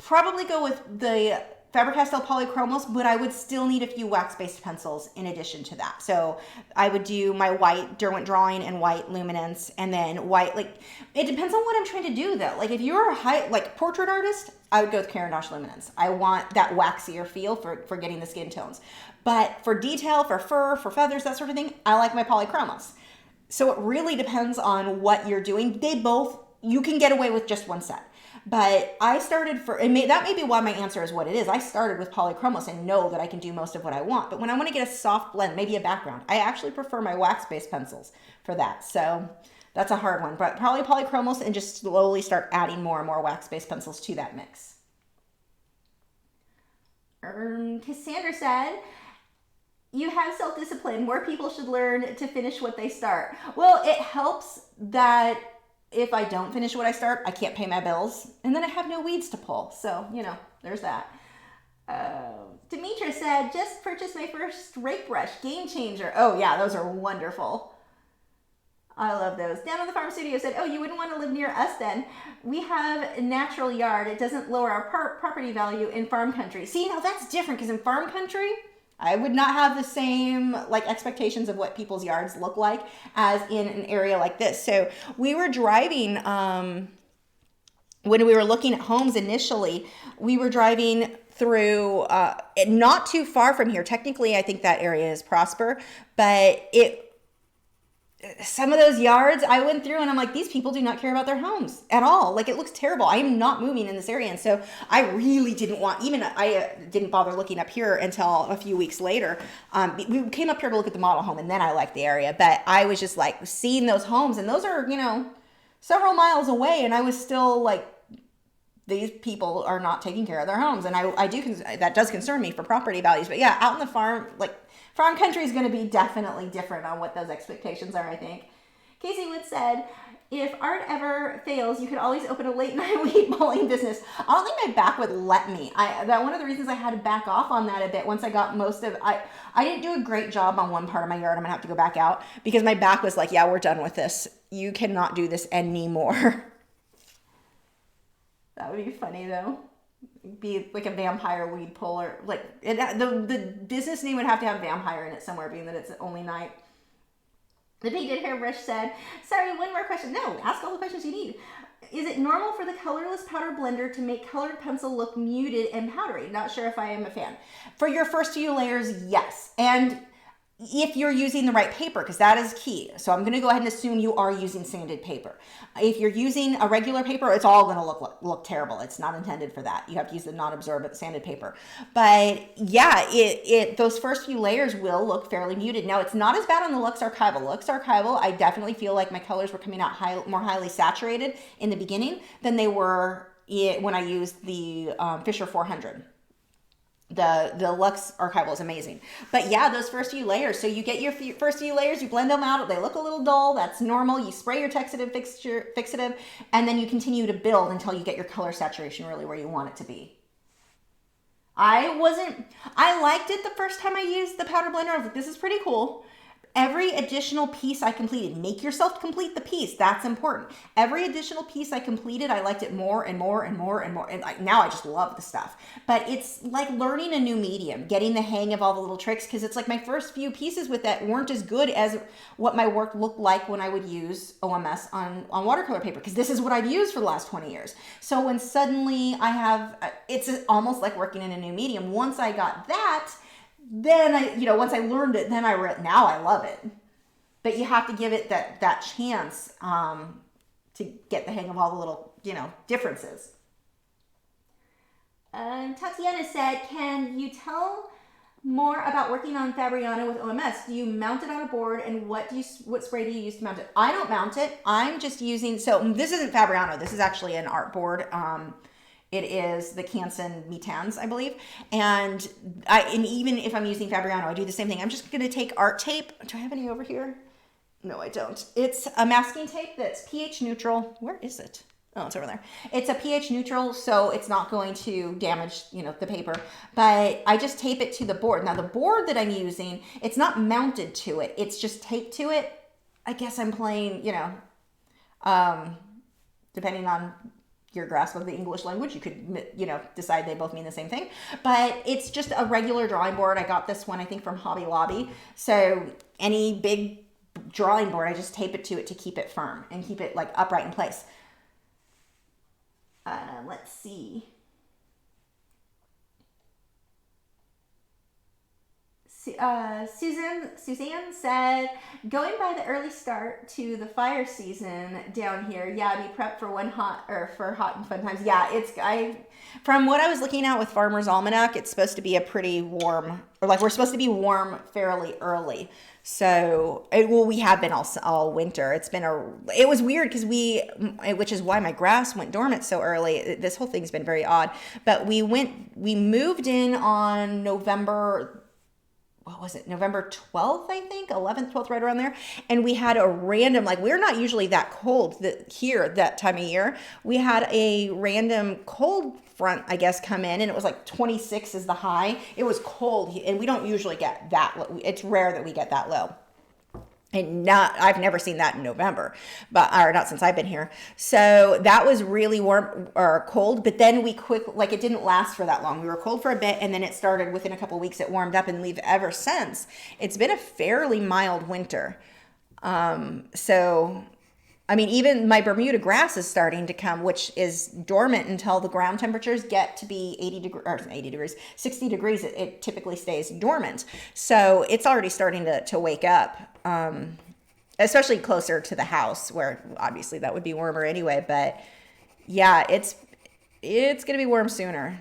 probably go with the Faber-Castell Polychromos, but I would still need a few wax-based pencils in addition to that. So I would do my white Derwent Drawing and white Luminance, and then white, it depends on what I'm trying to do though. Like if you're a portrait artist, I would go with Caran d'Ache Luminance. I want that waxier feel for getting the skin tones. But for detail, for fur, for feathers, that sort of thing, I like my Polychromos. So it really depends on what you're doing. You can get away with just one set. But I started that may be why my answer is what it is. I started with Polychromos and know that I can do most of what I want. But when I want to get a soft blend, maybe a background, I actually prefer my wax-based pencils for that. So that's a hard one. But probably Polychromos and just slowly start adding more and more wax-based pencils to that mix. Cassandra said, you have self-discipline. More people should learn to finish what they start. Well, it helps that if I don't finish what I start, I can't pay my bills, and then I have no weeds to pull. So, there's that. Demetra said, just purchased my first rake brush, game changer. Oh yeah, those are wonderful. I love those. Down on the Farm Studio said, oh, you wouldn't want to live near us then. We have a natural yard. It doesn't lower our property value in farm country. See, now that's different because in farm country, I would not have the same like expectations of what people's yards look like as in an area like this. So we were driving, when we were looking at homes initially, we were driving through, not too far from here. Technically, I think that area is Prosper, but some of those yards I went through and I'm like, these people do not care about their homes at all. Like, it looks terrible. I am not moving in this area. And so I really didn't want, I didn't bother looking up here until a few weeks later. We came up here to look at the model home and then I liked the area, but I was just like seeing those homes and those are, several miles away. And I was still like, these people are not taking care of their homes. And that does concern me for property values, but yeah, out in the farm, like, farm country is going to be definitely different on what those expectations are, I think. Casey Wood said, if art ever fails, you could always open a late night weed bowling business. I don't think my back would let me. One of the reasons I had to back off on that a bit once I got I didn't do a great job on one part of my yard. I'm going to have to go back out because my back was like, yeah, we're done with this. You cannot do this anymore. That would be funny though. Be like a vampire weed puller. Like the business name would have to have vampire in it somewhere, being that it's only night. The painted hairbrush said, sorry, one more question. No, ask all the questions you need. Is it normal for the colorless powder blender to make colored pencil look muted and powdery? Not sure if I am a fan. For your first few layers, yes. And if you're using the right paper, because that is key. So I'm going to go ahead and assume you are using sanded paper. If you're using a regular paper, it's all going to look terrible. It's not intended for that. You have to use the non-absorbent sanded paper. But yeah, those first few layers will look fairly muted. Now, it's not as bad on the Lux Archival. Lux Archival, I definitely feel like my colors were coming out more highly saturated in the beginning than they were when I used the Fisher 400. The Lux Archival is amazing. But yeah, those first few layers. So you get your first few layers, you blend them out. They look a little dull. That's normal. You spray your fixative, and then you continue to build until you get your color saturation really where you want it to be. I liked it the first time I used the powder blender. I was like, this is pretty cool. Every additional piece I completed, make yourself complete the piece. That's important. Every additional piece I completed, I liked it more and more and more and more. And now I just love the stuff. But it's like learning a new medium, getting the hang of all the little tricks, because it's like my first few pieces with that weren't as good as what my work looked like when I would use OMS on watercolor paper, because this is what I've used for the last 20 years. So when suddenly it's almost like working in a new medium. Once I got that, then once I learned it, then now I love it. But you have to give it that chance to get the hang of all the little, differences. Tatiana said, can you tell more about working on Fabriano with OMS? Do you mount it on a board, and what spray do you use to mount it? I don't mount it. I'm just using, so this isn't Fabriano. This is actually an art board. It is the Canson Mi-Teintes, I believe. And even if I'm using Fabriano, I do the same thing. I'm just going to take art tape. Do I have any over here? No, I don't. It's a masking tape that's pH neutral. Where is it? Oh, it's over there. It's a pH neutral, so it's not going to damage, the paper. But I just tape it to the board. Now, the board that I'm using, it's not mounted to it. It's just taped to it. I guess I'm playing, depending on your grasp of the English language, you could, decide they both mean the same thing. But it's just a regular drawing board. I got this one, I think, from Hobby Lobby. So any big drawing board, I just tape it to it to keep it firm and keep it like upright in place. Let's see. Suzanne said, going by the early start to the fire season down here, yeah, be prepped for hot and fun times. Yeah, from what I was looking at with Farmer's Almanac, it's supposed to be a pretty warm, we're supposed to be warm fairly early. So, we have been all winter. It was weird because which is why my grass went dormant so early. This whole thing's been very odd. But we moved in on November 12th, I think, 11th, 12th, right around there. And we had a random, we're not usually that cold here that time of year. We had a random cold front, I guess, come in, and it was 26 is the high. It was cold, and we don't usually get that low. It's rare that we get that low. And I've never seen that in November, or not since I've been here. So that was really warm or cold, but then we it didn't last for that long. We were cold for a bit, and then it started within a couple of weeks, it warmed up, and we've ever since. It's been a fairly mild winter. So, I mean, even my Bermuda grass is starting to come, which is dormant until the ground temperatures get to be 60 degrees. It typically stays dormant. So it's already starting to wake up, especially closer to the house, where obviously that would be warmer anyway. But yeah, it's going to be warm sooner.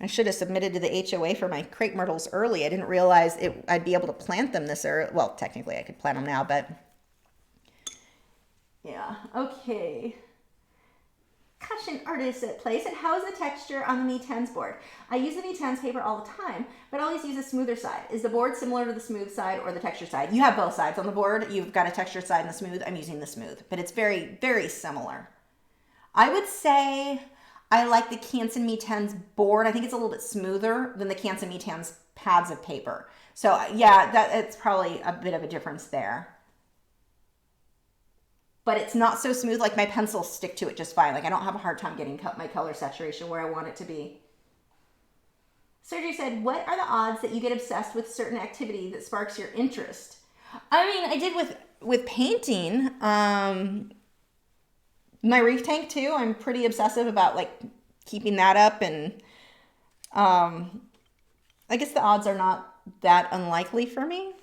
I should have submitted to the HOA for my crepe myrtles early. I didn't realize I'd be able to plant them this early. Well, technically I could plant them now, but yeah, okay. Cushion artist at place. And how is the texture on the Mi-Teintes board? I use the Mi-Teintes paper all the time, but I always use a smoother side. Is the board similar to the smooth side or the texture side? You have both sides on the board. You've got a textured side and the smooth. I'm using the smooth, but it's very, very similar. I would say I like the Canson Mi-Teintes board. I think it's a little bit smoother than the Canson Mi-Teintes pads of paper. So yeah, it's probably a bit of a difference there. But it's not so smooth. Like my pencils stick to it just fine. Like I don't have a hard time getting my color saturation where I want it to be. Sergey said, what are the odds that you get obsessed with certain activity that sparks your interest? I mean, I did with painting. My reef tank too. I'm pretty obsessive about like keeping that up, and I guess the odds are not that unlikely for me.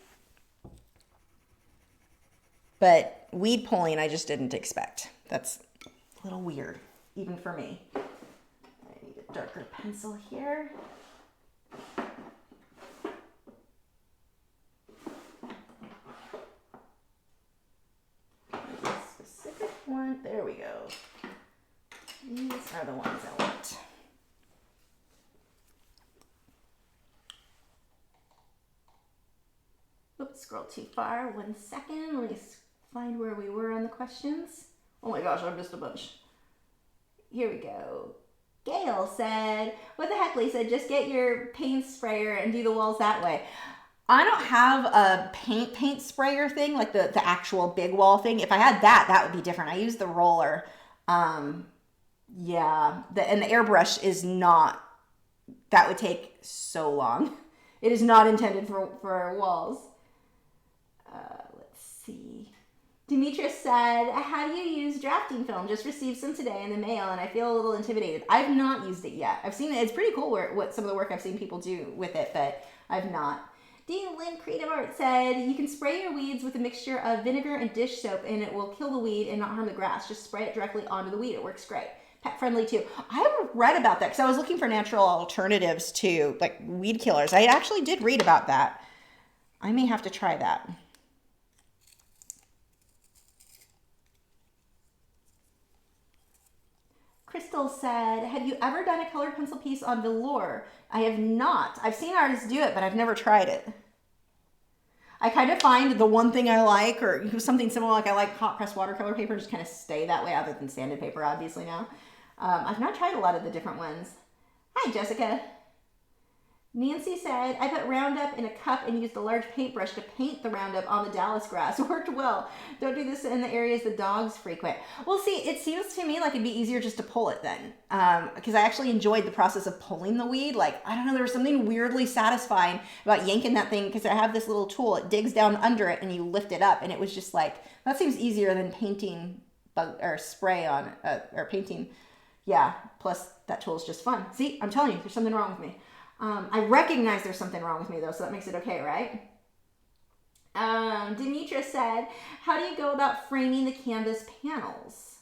But weed pulling, I just didn't expect. That's a little weird, even for me. I need a darker pencil here. There's a specific one. There we go. These are the ones I want. Oops, scroll too far. 1 second. Let me find where we were on the questions. Oh my gosh, I missed a bunch. Here we go. Gail said, what the heck, Lisa? Just get your paint sprayer and do the walls that way. I don't have a paint sprayer thing, like the actual big wall thing. If I had that would be different. I use the roller. Yeah, and the airbrush is not, that would take so long. It is not intended for walls. Let's see. Demetrius said, how do you use drafting film? Just received some today in the mail and I feel a little intimidated. I've not used it yet. I've seen it. It's pretty cool what some of the work I've seen people do with it, but I've not. Dean Lynn Creative Art said, you can spray your weeds with a mixture of vinegar and dish soap and it will kill the weed and not harm the grass. Just spray it directly onto the weed. It works great. Pet friendly too. I haven't read about that because I was looking for natural alternatives to like weed killers. I actually did read about that. I may have to try that. Crystal said, have you ever done a colored pencil piece on velour? I have not. I've seen artists do it, but I've never tried it. I kind of find the one thing I like, or something similar, like I like hot pressed watercolor paper, just kind of stay that way, other than sanded paper, obviously now. I've not tried a lot of the different ones. Hi, Jessica. Nancy said, I put Roundup in a cup and used a large paintbrush to paint the Roundup on the Dallas grass. It worked well. Don't do this in the areas the dogs frequent. Well, see, it seems to me like it'd be easier just to pull it then. Because I actually enjoyed the process of pulling the weed. Like, I don't know, there was something weirdly satisfying about yanking that thing, because I have this little tool. It digs down under it and you lift it up. And it was just like, that seems easier than painting or spray on, or painting. Yeah, plus that tool is just fun. See, I'm telling you, there's something wrong with me. I recognize there's something wrong with me though, so that makes it okay, right? Demetra said, how do you go about framing the canvas panels?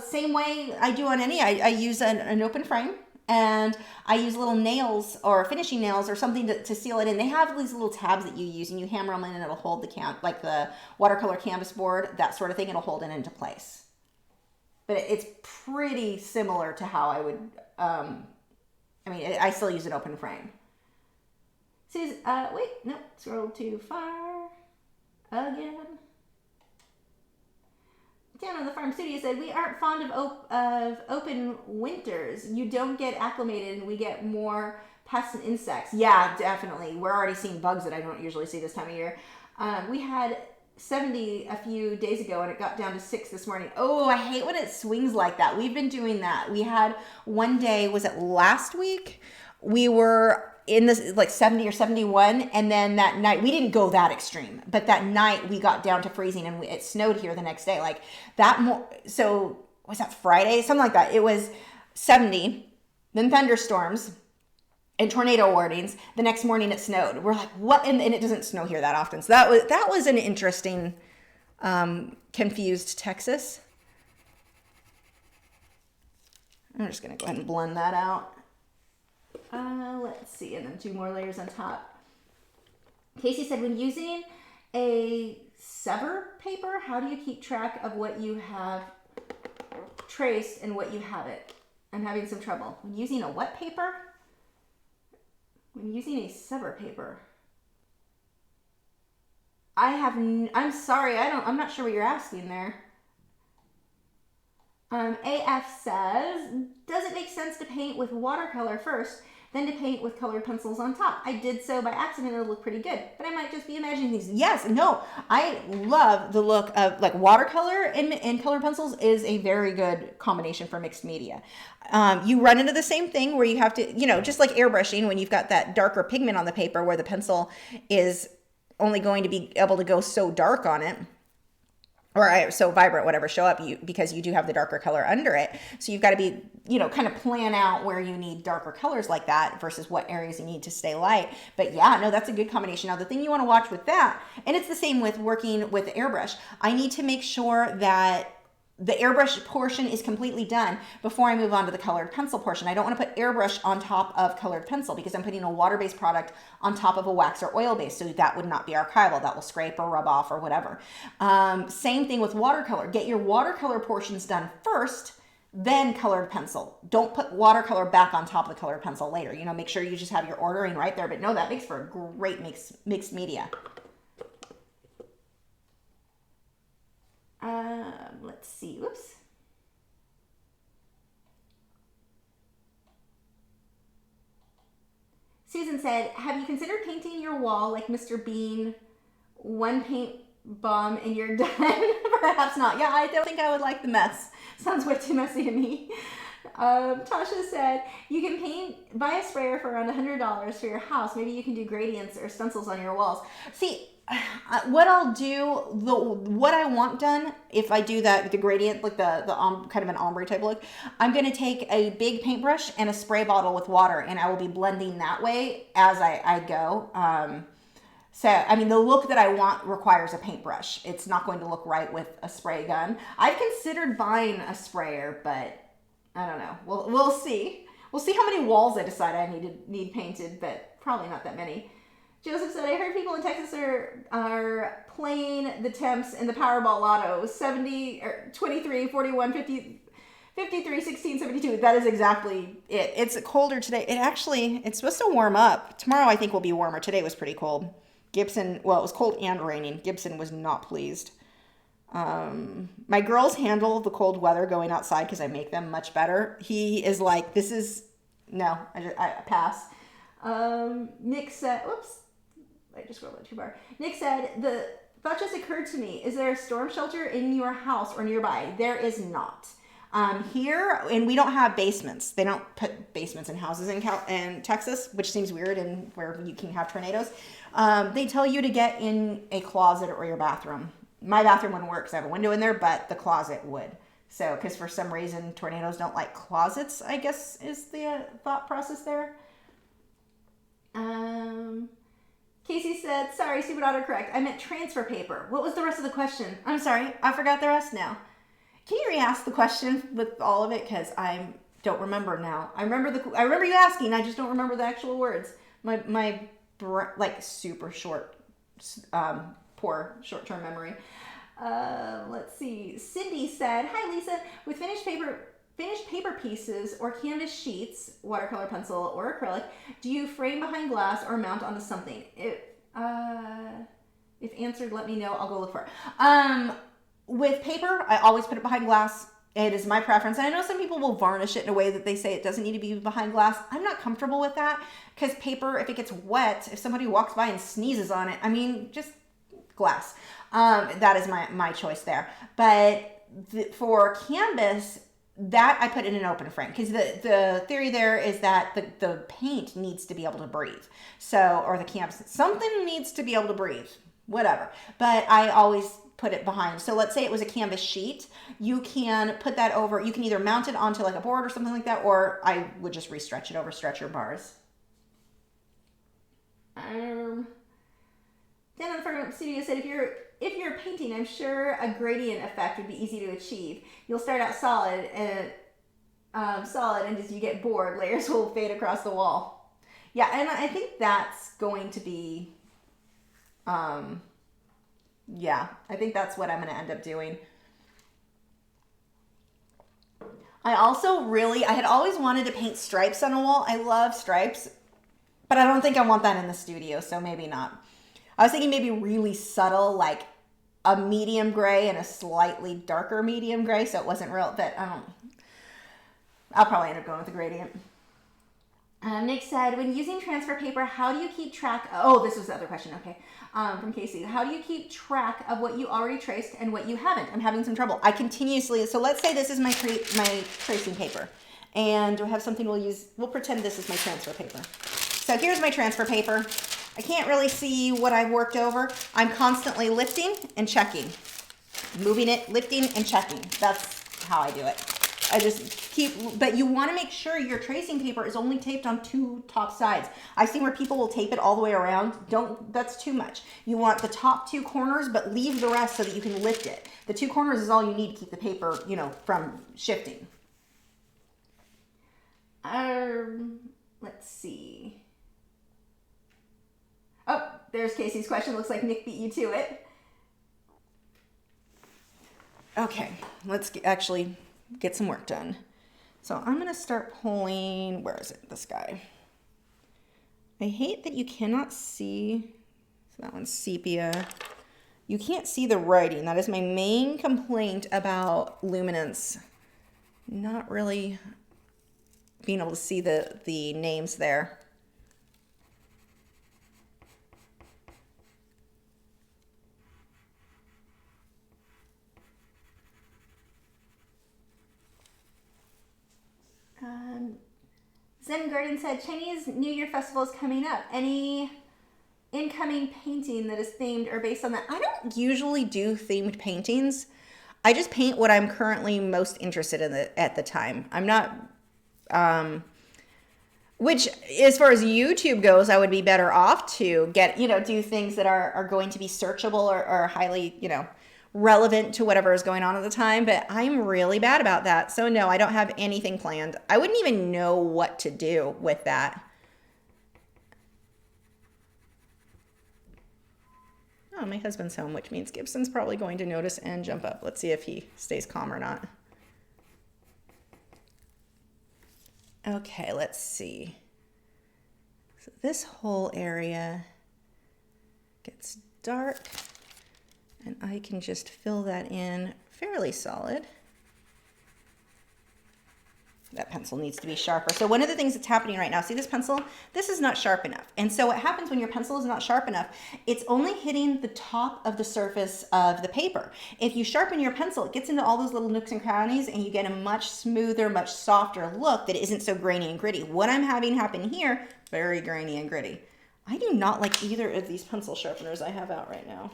Same way I do on any, I use an open frame, and I use little nails or finishing nails or something to seal it in. They have these little tabs that you use and you hammer them in and it'll hold like the watercolor canvas board, that sort of thing, it'll hold it into place. But it's pretty similar to how I would, I still use an open frame. Wait, nope, scroll too far. Again. down on the farm studio said, we aren't fond of open winters. You don't get acclimated and we get more pests and insects. Yeah, definitely. We're already seeing bugs that I don't usually see this time of year. We had 70 a few days ago and it got down to 6 this morning. Oh, I hate when it swings like that. We've been doing that. We had one day, was it last week? We were in this like 70 or 71, and then that night we didn't go that extreme, but that night we got down to freezing and it snowed here the next day. Like that so was that Friday? Something like that. It was 70, then thunderstorms and tornado warnings. The next morning it snowed. We're like, what? And it doesn't snow here that often. So that was an interesting, confused Texas. I'm just gonna go ahead and blend that out. Let's see, and then 2 more layers on top. Casey said, when using a sever paper, how do you keep track of what you have traced and what you haven't? I'm having some trouble. When using a what paper? When using a sever paper. I'm sorry, I'm not sure what you're asking there. AF says, does it make sense to paint with watercolor first, then to paint with colored pencils on top? I did so by accident, it'll look pretty good, but I might just be imagining things. Yes, no, I love the look of like watercolor and colored pencils is a very good combination for mixed media. You run into the same thing where you have to, just like airbrushing, when you've got that darker pigment on the paper where the pencil is only going to be able to go so dark on it, or so vibrant, whatever, show up because you do have the darker color under it. So you've got to be, kind of plan out where you need darker colors like that versus what areas you need to stay light. But yeah, no, that's a good combination. Now the thing you want to watch with that, and it's the same with working with the airbrush, I need to make sure that the airbrush portion is completely done before I move on to the colored pencil portion. I don't want to put airbrush on top of colored pencil because I'm putting a water-based product on top of a wax or oil-based, so that would not be archival. That will scrape or rub off or whatever. Same thing with watercolor. Get your watercolor portions done first, then colored pencil. Don't put watercolor back on top of the colored pencil later. Make sure you just have your ordering right there. But no, that makes for a great mixed media. Let's see. Oops. Susan said, have you considered painting your wall like Mr. Bean, one paint bomb and you're done? Perhaps not. Yeah, I don't think I would like the mess. Sounds way too messy to me. Tasha said, you can buy a sprayer for around $100 for your house. Maybe you can do gradients or stencils on your walls. See, what I'll do, what I want done, if I do the gradient, like the kind of an ombre type look, I'm going to take a big paintbrush and a spray bottle with water, and I will be blending that way as I go. So, I mean, the look that I want requires a paintbrush. It's not going to look right with a spray gun. I've considered buying a sprayer, but I don't know. We'll see. We'll see how many walls I decide I need painted, but probably not that many. Joseph said, I heard people in Texas are playing the Temps and the Powerball Lotto, 70, or 23, 41, 50, 53, 16, 72. That is exactly it. It's colder today. It's supposed to warm up. Tomorrow I think will be warmer. Today was pretty cold. Gibson, well, it was cold and raining. Gibson was not pleased. My girls handle the cold weather going outside because I make them much better. He is like, no, I pass. Nick said, whoops. I just scrolled too far. Nick said, the thought just occurred to me. Is there a storm shelter in your house or nearby? There is not. Here, and we don't have basements. They don't put basements in houses in Texas, which seems weird and where you can have tornadoes. They tell you to get in a closet or your bathroom. My bathroom wouldn't work because I have a window in there, but the closet would. So, because for some reason tornadoes don't like closets, I guess is the thought process there. Casey said, sorry, stupid autocorrect. I meant transfer paper. What was the rest of the question? I'm sorry, I forgot the rest now. Can you re-ask the question with all of it? Because I don't remember now. I remember you asking, I just don't remember the actual words. My like super short, poor short-term memory. Let's see. Cindy said, hi Lisa, with finished paper pieces or canvas sheets, watercolor pencil or acrylic, do you frame behind glass or mount onto something? If answered, let me know. I'll go look for it. With paper, I always put it behind glass. It is my preference. And I know some people will varnish it in a way that they say it doesn't need to be behind glass. I'm not comfortable with that because paper, if it gets wet, if somebody walks by and sneezes on it, I mean, just glass. That is my choice there. But for canvas, that I put in an open frame because the theory there is that the paint needs to be able to breathe. So, or the canvas, something needs to be able to breathe, whatever. But I always put it behind. So let's say it was a canvas sheet. You can put that over, you can either mount it onto like a board or something like that, or I would just restretch it over stretcher bars. Dan on the front studio said, if you're painting, I'm sure a gradient effect would be easy to achieve. You'll start out solid and as you get bored, layers will fade across the wall. Yeah, and I think that's going to be yeah, I think that's what I'm going to end up doing. I had always wanted to paint stripes on a wall. I love stripes, but I don't think I want that in the studio, so maybe not. I was thinking maybe really subtle, like a medium gray and a slightly darker medium gray, so it wasn't real, but I'll probably end up going with a gradient. Nick said, when using transfer paper, how do you keep track? Oh, this was the other question. Okay. From Casey. How do you keep track of what you already traced and what you haven't? I'm having some trouble. I continuously, so let's say this is my tracing paper. And do I have something we'll pretend this is my transfer paper. So here's my transfer paper. I can't really see what I've worked over. I'm constantly lifting and checking. Moving it, lifting and checking. That's how I do it. I just but you want to make sure your tracing paper is only taped on 2 top sides. I've seen where people will tape it all the way around. That's too much. You want the top 2 corners, but leave the rest so that you can lift it. The 2 corners is all you need to keep the paper, from shifting. Let's see. Oh, there's Casey's question. Looks like Nick beat you to it. Okay, let's actually get some work done. So I'm going to start pulling, where is it? This guy. I hate that you cannot see, so that one's sepia. You can't see the writing. That is my main complaint about luminance. Not really being able to see the names there. Zen Garden said, Chinese New Year Festival is coming up. Any incoming painting that is themed or based on that? I don't usually do themed paintings. I just paint what I'm currently most interested in at the time. I'm not, which as far as YouTube goes, I would be better off to get, do things that are going to be searchable or highly, relevant to whatever is going on at the time, but I'm really bad about that. So no, I don't have anything planned. I wouldn't even know what to do with that. Oh, my husband's home, which means Gibson's probably going to notice and jump up. Let's see if he stays calm or not. Okay, let's see. So this whole area gets dark. And I can just fill that in fairly solid. That pencil needs to be sharper. So one of the things that's happening right now, see this pencil? This is not sharp enough. And so what happens when your pencil is not sharp enough, it's only hitting the top of the surface of the paper. If you sharpen your pencil, it gets into all those little nooks and crannies and you get a much smoother, much softer look that isn't so grainy and gritty. What I'm having happen here, very grainy and gritty. I do not like either of these pencil sharpeners I have out right now.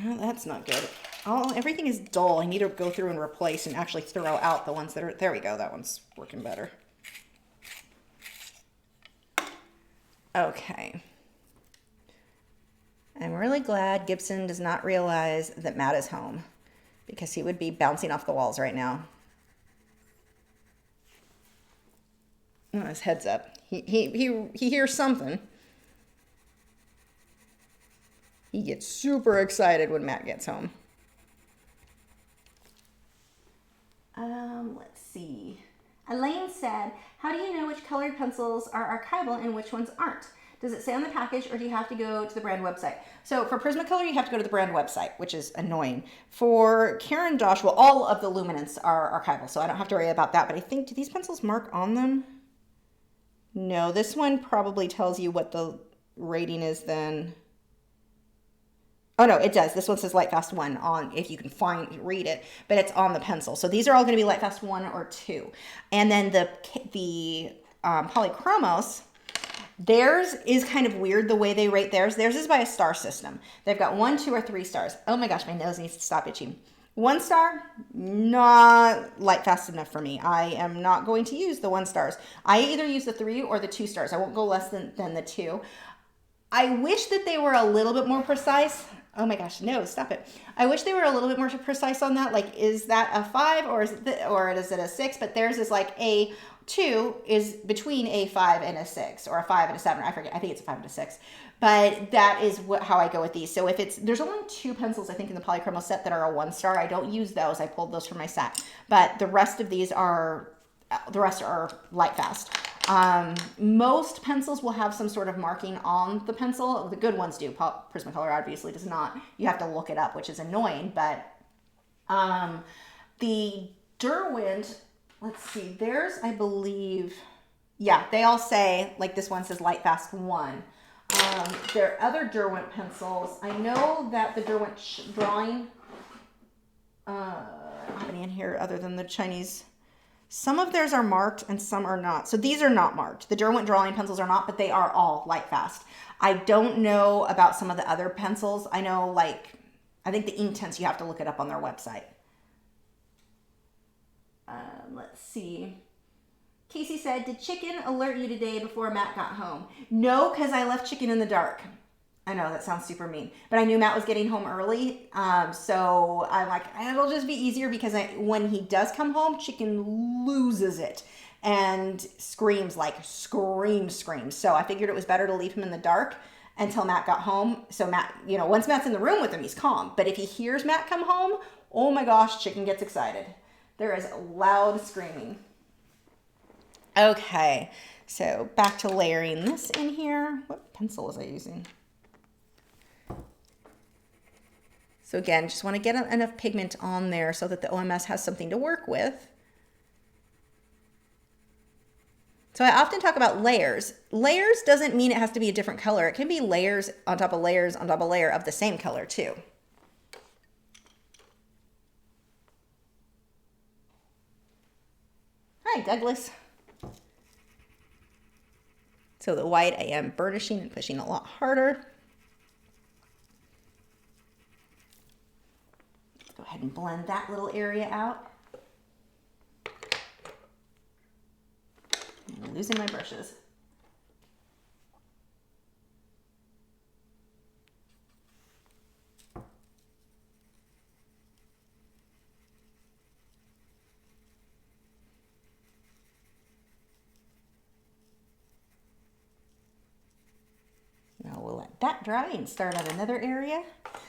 Oh, that's not good. Oh, everything is dull. I need to go through and replace and actually throw out the ones that are, there we go. That one's working better. Okay. I'm really glad Gibson does not realize that Matt is home because he would be bouncing off the walls right now. Oh, his head's up. He hears something. He gets super excited when Matt gets home. Let's see. Elaine said, how do you know which colored pencils are archival and which ones aren't? Does it say on the package, or do you have to go to the brand website? So for Prismacolor, you have to go to the brand website, which is annoying. For Caran d'Ache, well, all of the luminants are archival, so I don't have to worry about that. But I think, do these pencils mark on them? No, this one probably tells you what the rating is then. Oh no, it does. This one says Lightfast 1 on, if you can read it, but it's on the pencil. So these are all going to be Lightfast 1 or 2. And then the Polychromos, theirs is kind of weird the way they rate theirs. Theirs is by a star system. They've got 1, 2, or 3 stars. Oh my gosh, my nose needs to stop itching. 1 star, not light fast enough for me. I am not going to use the 1 stars. I either use the 3 or the 2 stars. I won't go less than the 2. I wish that they were a little bit more precise. Oh my gosh, no, stop it. I wish they were a little bit more precise on that. Like, is that a 5 or is it a 6? But theirs is like a 2 is between a 5 and a 6, or a 5 and a 7. I forget. I think it's a 5 and a 6. But that is how I go with these. So if there's only 2 pencils, I think, in the Polychromo set that are a 1 star. I don't use those. I pulled those from my set. But the rest of these are light fast. Most pencils will have some sort of marking on the pencil. The good ones do. Prismacolor obviously does not. You have to look it up, which is annoying. But the Derwent, let's see, theirs, I believe, yeah, they all say, like this one says Light Fast 1. Their other Derwent pencils, I know that the Derwent drawing, I don't have any in here other than the Chinese. Some of theirs are marked and some are not. So these are not marked. The Derwent drawing pencils are not, but they are all light fast. I don't know about some of the other pencils. I know, like, I think the Inktense, you have to look it up on their website. Let's see. Casey said, did Chicken alert you today before Matt got home? No, because I left Chicken in the dark. I know that sounds super mean, but I knew Matt was getting home early. So I'm like, it'll just be easier because when he does come home, Chicken loses it and screams, like screams. So I figured it was better to leave him in the dark until Matt got home. So Matt, once Matt's in the room with him, he's calm. But if he hears Matt come home, oh my gosh, Chicken gets excited. There is loud screaming. Okay, so back to layering this in here. What pencil was I using? So again, just want to get enough pigment on there so that the OMS has something to work with. So I often talk about layers. Layers doesn't mean it has to be a different color. It can be layers on top of layers on top of layer of the same color too. Hi, Douglas. So the white I am burnishing and pushing a lot harder. Go ahead and blend that little area out. I'm losing my brushes. Now we'll let that dry and start on another area.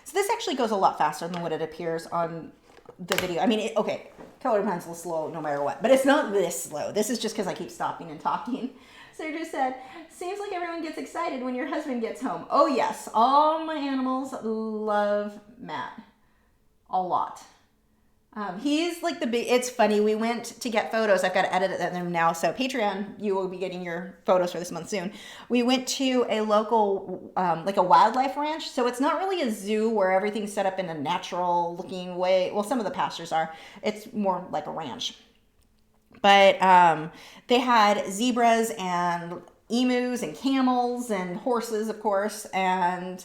So this actually goes a lot faster than what it appears on the video. I mean, okay, colored pencil is slow no matter what, but it's not this slow. This is just because I keep stopping and talking. So you just said, seems like everyone gets excited when your husband gets home. Oh yes, all my animals love Matt a lot. He's like the big, it's funny, we went to get photos. I've got to edit them now. So Patreon, you will be getting your photos for this month soon. We went to a local, like a wildlife ranch. So it's not really a zoo where everything's set up in a natural looking way. Well, some of the pastures are. It's more like a ranch. But they had zebras and emus and camels and horses, of course, and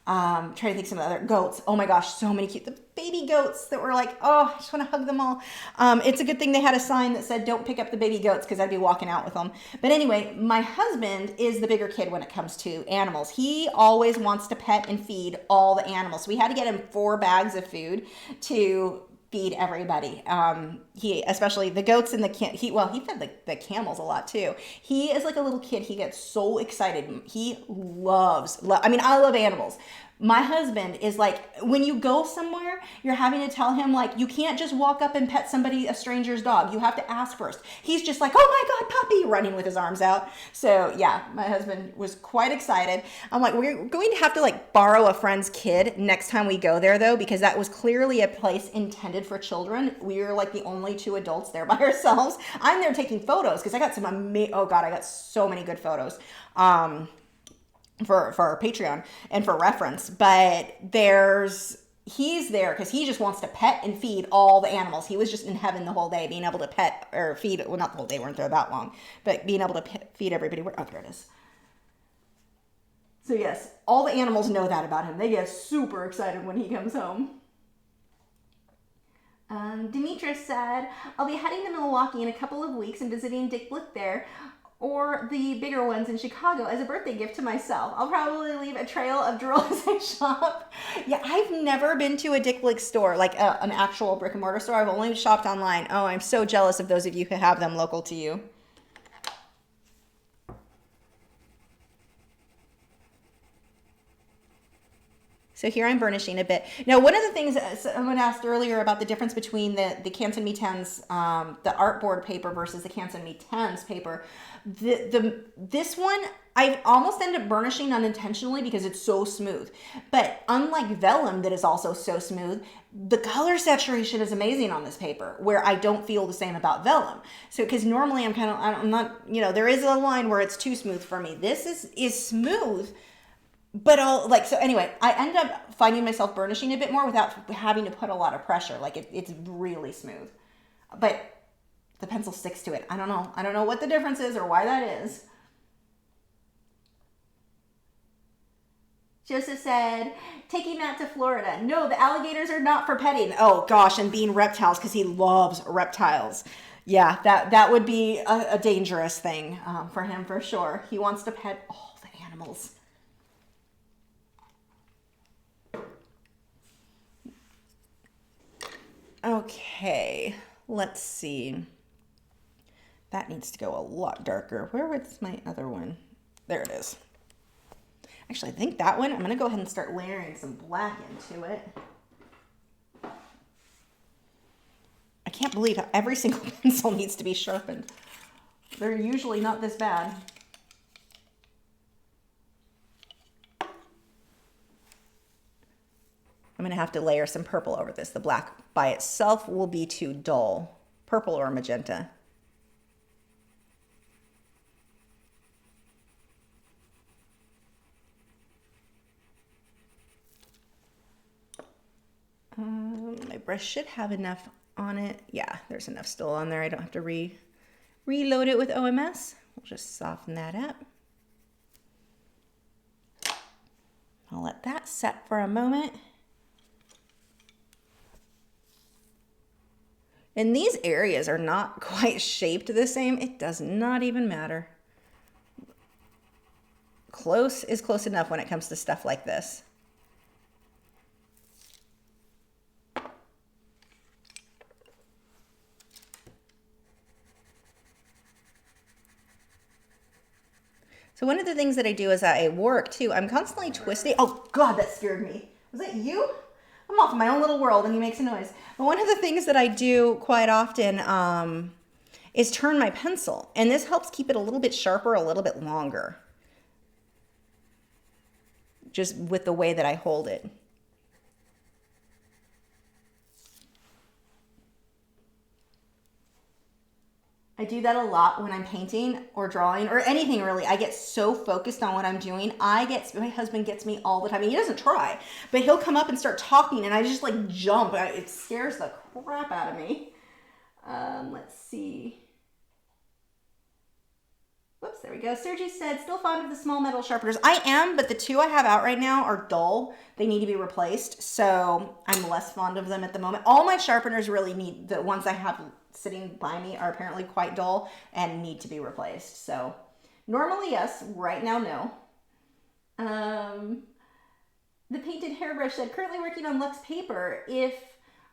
trying to think some of the other goats. Oh my gosh, so many cute, the baby goats that were like, oh, I just want to hug them all. It's a good thing they had a sign that said, don't pick up the baby goats, because I'd be walking out with them. But anyway, my husband is the bigger kid when it comes to animals. He always wants to pet and feed all the animals. So we had to get him 4 bags of food to feed everybody. He, especially the goats and he fed the camels a lot too. He is like a little kid. He gets so excited. He I mean, I love animals, My husband is like, when you go somewhere, you're having to tell him, like, you can't just walk up and pet a stranger's dog. You have to ask first. He's just like, oh my God, puppy, running with his arms out. So yeah, my husband was quite excited. I'm like, we're going to have to like borrow a friend's kid next time we go there though, because that was clearly a place intended for children. We were like the only two adults there by ourselves. I'm there taking photos because I got oh God, I got so many good photos. For our Patreon and for reference, but he's there because he just wants to pet and feed all the animals. He was just in heaven the whole day, being able to pet or feed, well, not the whole day, weren't there that long, but being able to feed everybody. Oh, there it is. So yes, all the animals know that about him. They get super excited when he comes home. Demetra said, I'll be heading to Milwaukee in a couple of weeks and visiting Dick Blick there, or the bigger ones in Chicago as a birthday gift to myself. I'll probably leave a trail of drool as I shop. Yeah, I've never been to a Dick Blick store, like an actual brick and mortar store. I've only shopped online. Oh, I'm so jealous of those of you who have them local to you. So here I'm burnishing a bit. Now, one of the things someone asked earlier about the difference between the Canson Mi-Teintes, the artboard paper versus the Canson Mi-Teintes paper. This one, I almost end up burnishing unintentionally because it's so smooth. But unlike vellum that is also so smooth, the color saturation is amazing on this paper, where I don't feel the same about vellum. So, because normally I'm not, there is a line where it's too smooth for me. This is smooth. But so anyway, I end up finding myself burnishing a bit more without having to put a lot of pressure. Like it's really smooth, but the pencil sticks to it. I don't know. I don't know what the difference is or why that is. Joseph said, taking Matt to Florida. No, the alligators are not for petting. Oh gosh, and being reptiles because he loves reptiles. Yeah, that would be a dangerous thing for him for sure. He wants to pet all the animals. Okay, let's see. That needs to go a lot darker. Where was my other one? There it is. Actually, I think that one, I'm going to go ahead and start layering some black into it. I can't believe how every single pencil needs to be sharpened. They're usually not this bad. I'm going to have to layer some purple over this. The black by itself will be too dull. Purple or magenta. My brush should have enough on it. Yeah, there's enough still on there. I don't have to reload it with OMS. We'll just soften that up. I'll let that set for a moment. And these areas are not quite shaped the same. It does not even matter. Close is close enough when it comes to stuff like this. So one of the things that I do as I work too, I'm constantly twisting. Oh God, that scared me. Was that you? I'm off in my own little world and he makes a noise. But one of the things that I do quite often is turn my pencil. And this helps keep it a little bit sharper, a little bit longer. Just with the way that I hold it. I do that a lot when I'm painting or drawing or anything really. I get so focused on what I'm doing. My husband gets me all the time. He doesn't try, but he'll come up and start talking and I just like jump. It scares the crap out of me. Let's see. Whoops, there we go. Sergi said, still fond of the small metal sharpeners. I am, but the two I have out right now are dull. They need to be replaced. So I'm less fond of them at the moment. All my sharpeners really need, the ones I have sitting by me are apparently quite dull and need to be replaced. So normally, yes. Right now, no. The painted hairbrush said, currently working on Lux paper. If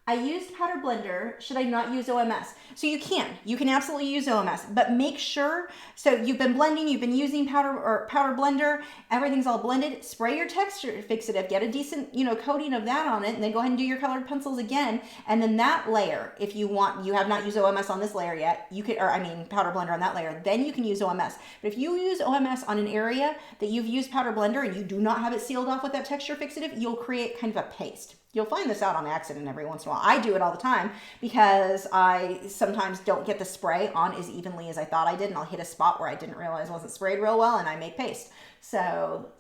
I used powder blender. Should I not use OMS? So you can absolutely use OMS, but make sure, so you've been blending, you've been using powder blender, everything's all blended, spray your texture fixative, get a decent, coating of that on it, and then go ahead and do your colored pencils again. And then that layer, if you want, you have not used OMS on this layer yet, you could, powder blender on that layer, then you can use OMS. But if you use OMS on an area that you've used powder blender and you do not have it sealed off with that texture fixative, you'll create kind of a paste. You'll find this out on accident every once in a while. I do it all the time because I sometimes don't get the spray on as evenly as I thought I did, and I'll hit a spot where I didn't realize wasn't sprayed real well, and I make paste. So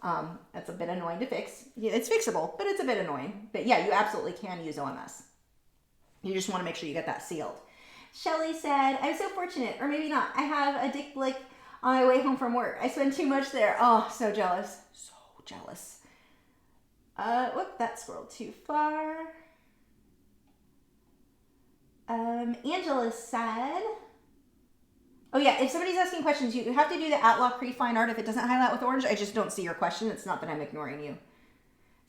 that's a bit annoying to fix. It's fixable, but it's a bit annoying. But yeah, you absolutely can use OMS. You just want to make sure you get that sealed. Shelly said, I'm so fortunate, or maybe not. I have a Dick Blick on my way home from work. I spend too much there. Oh, so jealous. So jealous. Whoop, that scrolled too far. Angela said, oh yeah, if somebody's asking questions, you have to do the @Lachri fine art if it doesn't highlight with orange. I just don't see your question. It's not that I'm ignoring you.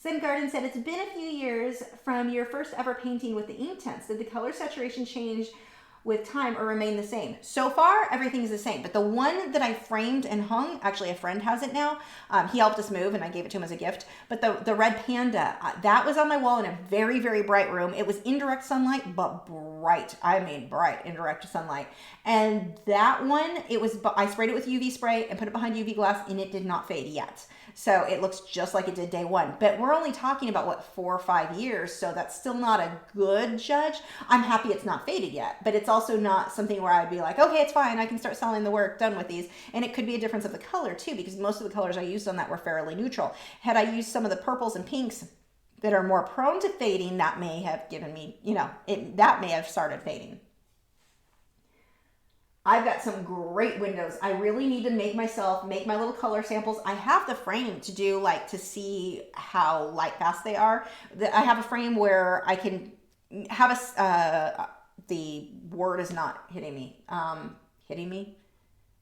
Zen Garden said, it's been a few years from your first ever painting with the Inktense. Did the color saturation change with time or remain the same? So far, everything's the same. But the one that I framed and hung, actually a friend has it now. He helped us move and I gave it to him as a gift. But the red panda, that was on my wall in a very, very bright room. It was indirect sunlight, but bright. I mean bright, indirect sunlight. And that one, I sprayed it with UV spray and put it behind UV glass and it did not fade yet. So it looks just like it did day one. But we're only talking about, 4 or 5 years, so that's still not a good judge. I'm happy it's not faded yet, but it's also not something where I'd be like, okay, it's fine, I can start selling the work, done with these. And it could be a difference of the color too, because most of the colors I used on that were fairly neutral. Had I used some of the purples and pinks that are more prone to fading, that may have given me, that may have started fading. I've got some great windows. I really need to make my little color samples. I have the frame to do, to see how light fast they are. I have a frame where I can have the word is not hitting me.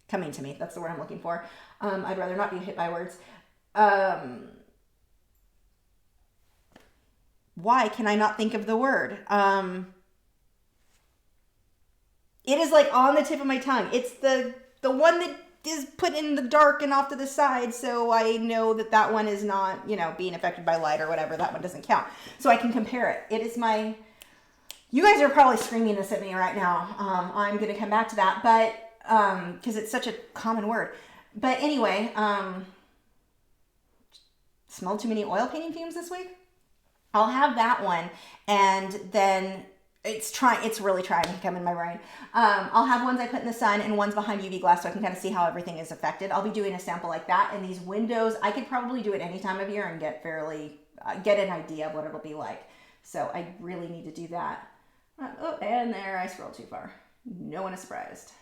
Coming to me. That's the word I'm looking for. I'd rather not be hit by words. Why can I not think of the word? It is on the tip of my tongue. It's the one that is put in the dark and off to the side, so I know that one is not, being affected by light or whatever. That one doesn't count. So I can compare it. It is you guys are probably screaming this at me right now. I'm going to come back to that, but, because it's such a common word. But anyway, smelled too many oil painting fumes this week? I'll have that one, and then it's really trying to come in my brain. I'll have ones I put in the sun and ones behind UV glass so I can kind of see how everything is affected. I'll be doing a sample like that. And these windows, I could probably do it any time of year and get an idea of what it'll be like. So I really need to do that. And there, I scrolled too far. No one is surprised.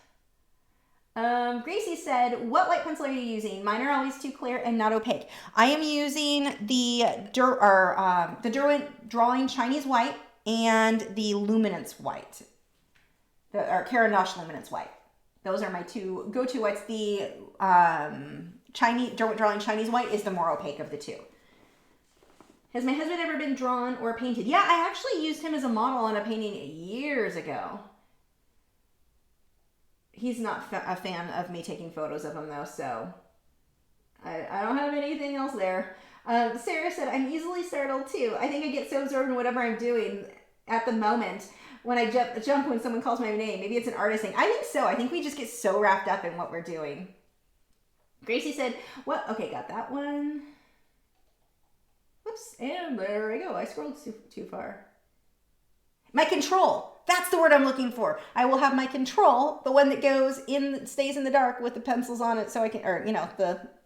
Gracie said, what white pencil are you using? Mine are always too clear and not opaque. I am using the Derwent Drawing Chinese White and the Luminance White, or Caran-d'Ache Luminance White. Those are my two go-to whites. The Derwent Drawing Chinese White is the more opaque of the two. Has my husband ever been drawn or painted? Yeah, I actually used him as a model on a painting years ago. He's not a fan of me taking photos of him though, so I don't have anything else there. Sarah said, I'm easily startled too. I think I get so absorbed in whatever I'm doing at the moment when I jump when someone calls my name. Maybe it's an artist thing. I think so. I think we just get so wrapped up in what we're doing. Gracie said, what? Okay, got that one. Whoops, and there we go. I scrolled too far. My control. That's the word I'm looking for. I will have my control, the one that stays in the dark with the pencils on it so I can,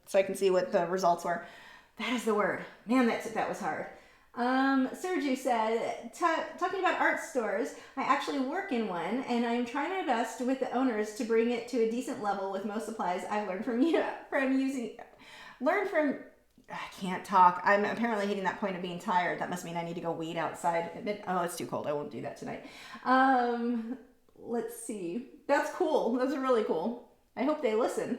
so I can see what the results were. That is the word. Man, that was hard. Sergio said, talking about art stores, I actually work in one, and I'm trying my best with the owners to bring it to a decent level with most supplies I've learned I can't talk. I'm apparently hitting that point of being tired. That must mean I need to go weed outside. Oh, it's too cold. I won't do that tonight. Let's see. That's cool. Those are really cool. I hope they listen.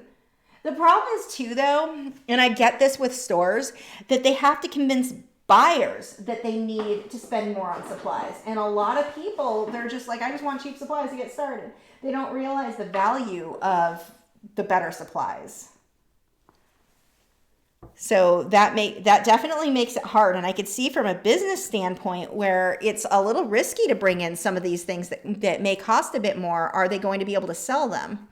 The problem is too, though, and I get this with stores, that they have to convince buyers that they need to spend more on supplies. And a lot of people, they're just like, I just want cheap supplies to get started. They don't realize the value of the better supplies. So that definitely makes it hard. And I could see from a business standpoint where it's a little risky to bring in some of these things that may cost a bit more. Are they going to be able to sell them?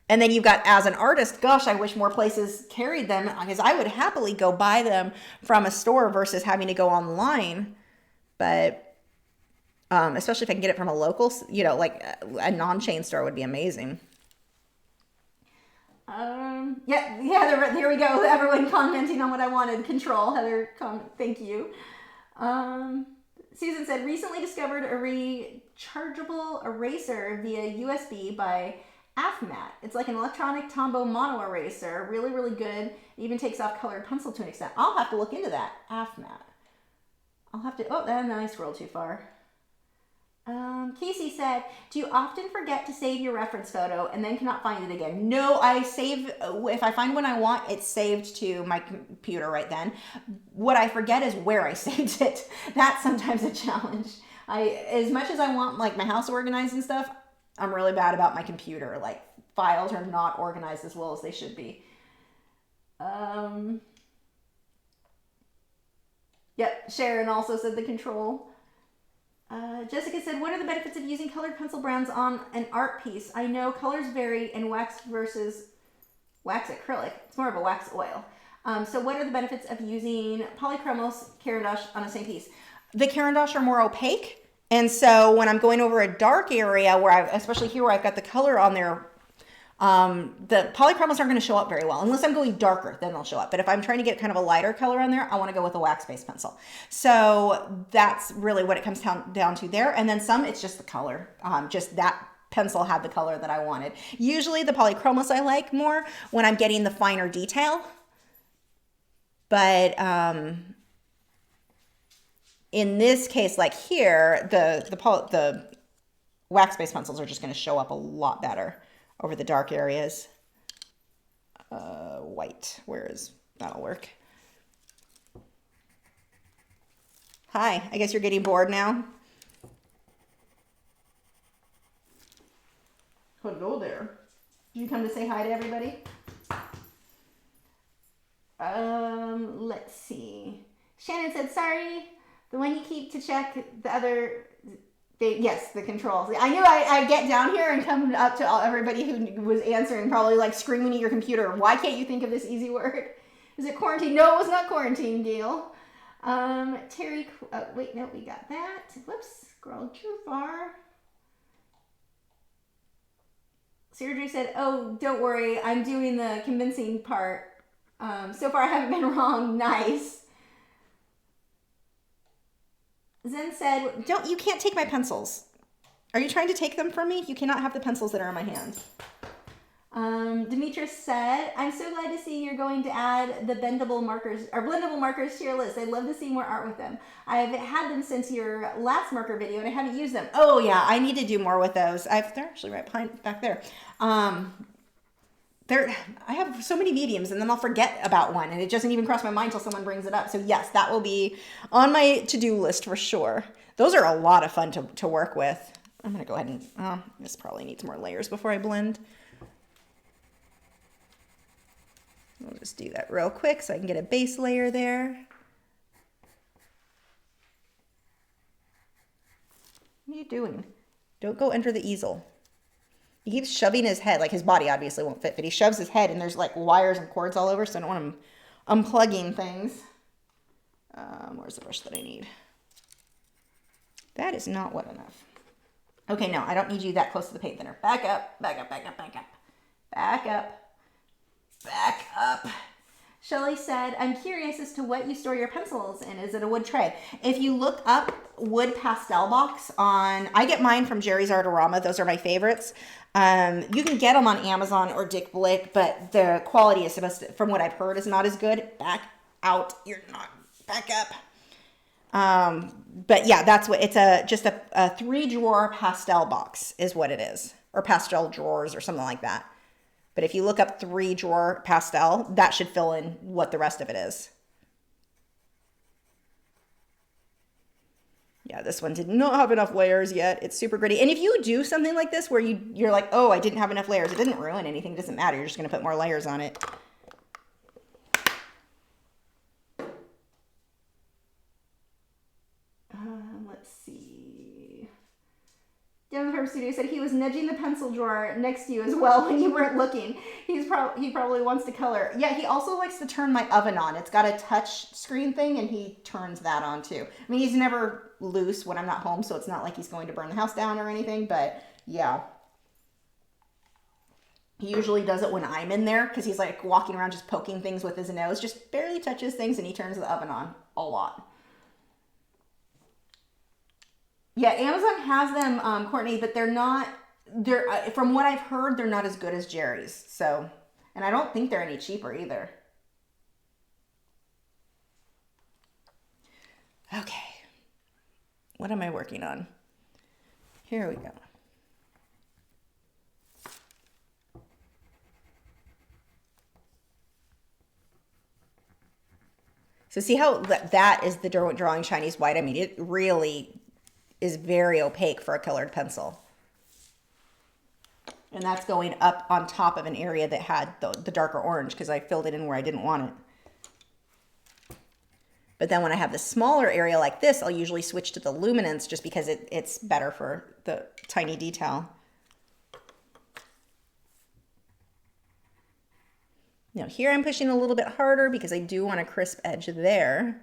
And then you've got, as an artist, gosh, I wish more places carried them, because I would happily go buy them from a store versus having to go online. But especially if I can get it from a local, you know, like a non-chain store would be amazing. Yeah, here we go. Everyone commenting on what I wanted. Control, Heather, thank you. Susan said, recently discovered a rechargeable eraser via USB by AFMAT. It's like an electronic Tombow mono eraser. Really, really good. It even takes off colored pencil to an extent. I'll have to look into that. AFMAT. I'll have to, oh, then I scrolled too far. Casey said, do you often forget to save your reference photo and then cannot find it again? No, I save, if I find one I want, it's saved to my computer right then. What I forget is where I saved it. That's sometimes a challenge. As much as I want like my house organized and stuff, I'm really bad about my computer. Like files are not organized as well as they should be. Yep, Sharon also said the control. Jessica said, what are the benefits of using colored pencil browns on an art piece? I know colors vary in wax versus wax acrylic. It's more of a wax oil. So what are the benefits of using polychromos Caran d'Ache on the same piece? The Caran d'Ache are more opaque. And so when I'm going over a dark area where especially here where I've got the color on there, the polychromos aren't going to show up very well. Unless I'm going darker, then they'll show up. But if I'm trying to get kind of a lighter color on there, I want to go with a wax-based pencil. So that's really what it comes down to there. And then some, it's just the color. Just that pencil had the color that I wanted. Usually the polychromos I like more when I'm getting the finer detail. But in this case, like here, the wax-based pencils are just going to show up a lot better over the dark areas. White, that'll work. Hi, I guess you're getting bored now. Hello there. Did you come to say hi to everybody? Let's see. Shannon said, sorry, the one you keep to check the other... Yes, the controls. I knew I'd get down here and come up to everybody who was answering, probably like screaming at your computer. Why can't you think of this easy word? Is it quarantine? No, it was not quarantine, Gail. Terry, wait, no, we got that. Whoops, scrolled too far. Sergey said, oh, don't worry, I'm doing the convincing part. So far I haven't been wrong. Nice. Zen said, you can't take my pencils. Are you trying to take them from me? You cannot have the pencils that are in my hand. Demetrius said, I'm so glad to see you're going to add the blendable markers to your list. I'd love to see more art with them. I've had them since your last marker video and I haven't used them. Oh yeah, I need to do more with those. They're actually right behind back there. I have so many mediums and then I'll forget about one and it doesn't even cross my mind till someone brings it up. So yes, that will be on my to-do list for sure. Those are a lot of fun to work with. I'm going to go ahead and, this probably needs more layers before I blend. We'll just do that real quick so I can get a base layer there. What are you doing? Don't go under the easel. He keeps shoving his head, like his body obviously won't fit, but he shoves his head and there's like wires and cords all over, so I don't want him unplugging things. Where's the brush that I need? That is not wet enough. Okay, no, I don't need you that close to the paint thinner. Back up, back up, back up, back up. Back up, back up. Shelly said, I'm curious as to what you store your pencils in. Is it a wood tray? If you look up wood pastel box I get mine from Jerry's Artorama. Those are my favorites. You can get them on Amazon or Dick Blick, but the quality is from what I've heard, is not as good. Back out. You're not. Back up. But yeah, that's what, it's just a 3-drawer pastel box is what it is. Or pastel drawers or something like that. But if you look up 3-drawer pastel, that should fill in what the rest of it is. Yeah, this one did not have enough layers yet. It's super gritty. And if you do something like this where you're like, oh, I didn't have enough layers, it didn't ruin anything. It doesn't matter. You're just going to put more layers on it. Let's see. Down from Studio said he was nudging the pencil drawer next to you as well when you weren't looking. He probably wants to color. Yeah, he also likes to turn my oven on. It's got a touch screen thing, and he turns that on too. I mean, he's never loose when I'm not home, so it's not like he's going to burn the house down or anything, but yeah. He usually does it when I'm in there because he's like walking around just poking things with his nose, just barely touches things, and he turns the oven on a lot. Yeah, Amazon has them, Courtney, but from what I've heard, they're not as good as Jerry's. So, and I don't think they're any cheaper either. Okay. What am I working on? Here we go. So see how that is the Derwent Drawing Chinese White? I mean, it really is very opaque for a colored pencil. And that's going up on top of an area that had the darker orange because I filled it in where I didn't want it. But then when I have the smaller area like this, I'll usually switch to the luminance just because it's better for the tiny detail. Now here I'm pushing a little bit harder because I do want a crisp edge there.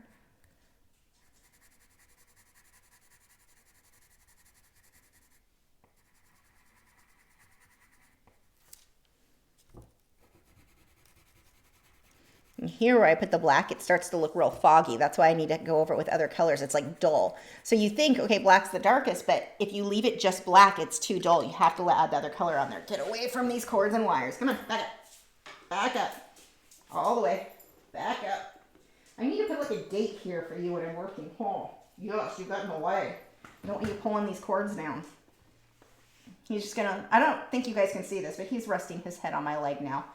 And here where I put the black, it starts to look real foggy. That's why I need to go over it with other colors. It's like dull. So you think, okay, black's the darkest, but if you leave it just black, it's too dull. You have to add the other color on there. Get away from these cords and wires. Come on, back up. Back up. All the way. Back up. I need to put like a gate here for you when I'm working. Oh, yes, you got in the way. I don't want you pulling these cords down. He's just gonna, I don't think you guys can see this, but he's resting his head on my leg now.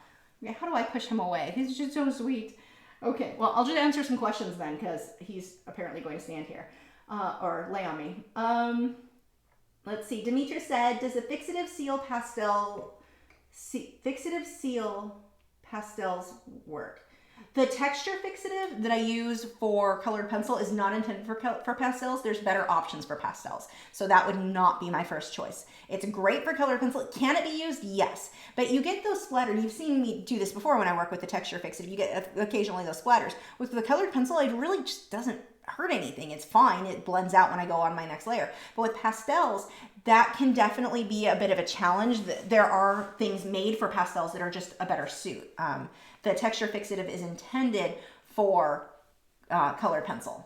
Okay, how do I push him away? He's just so sweet. Okay, well, I'll just answer some questions then because he's apparently going to stand here or lay on me. Let's see. Demetra said, does the fixative seal pastels work? The texture fixative that I use for colored pencil is not intended for pastels. There's better options for pastels. So that would not be my first choice. It's great for colored pencil. Can it be used? Yes. But you get those splatters. You've seen me do this before when I work with the texture fixative. You get occasionally those splatters. With the colored pencil, it really just doesn't hurt anything. It's fine. It blends out when I go on my next layer. But with pastels, that can definitely be a bit of a challenge. There are things made for pastels that are just a better suit. The texture fixative is intended for colored pencil.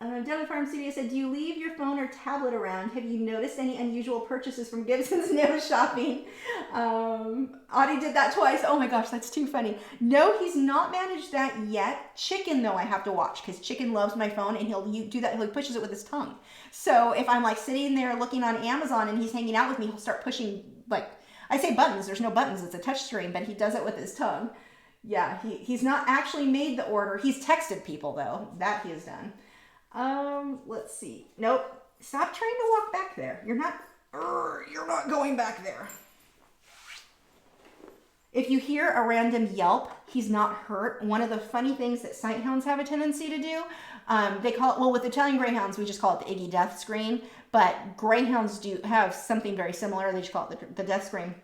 Devil Farm Studio said, do you leave your phone or tablet around? Have you noticed any unusual purchases from Gibson's no shopping? Audie did that twice. Oh my gosh, that's too funny. No, he's not managed that yet. Chicken, though, I have to watch because Chicken loves my phone and he'll do that. He pushes it with his tongue. So if I'm like sitting there looking on Amazon and he's hanging out with me, he'll start pushing, like, I say buttons. There's no buttons. It's a touch screen, but he does it with his tongue. Yeah, he's not actually made the order. He's texted people, though. That he has done. Let's see. Nope. Stop trying to walk back there. You're not going back there. If you hear a random yelp, he's not hurt. One of the funny things that sighthounds have a tendency to do, they call it, well, with Italian Greyhounds, we just call it the Iggy death scream, but Greyhounds do have something very similar. They just call it the death scream.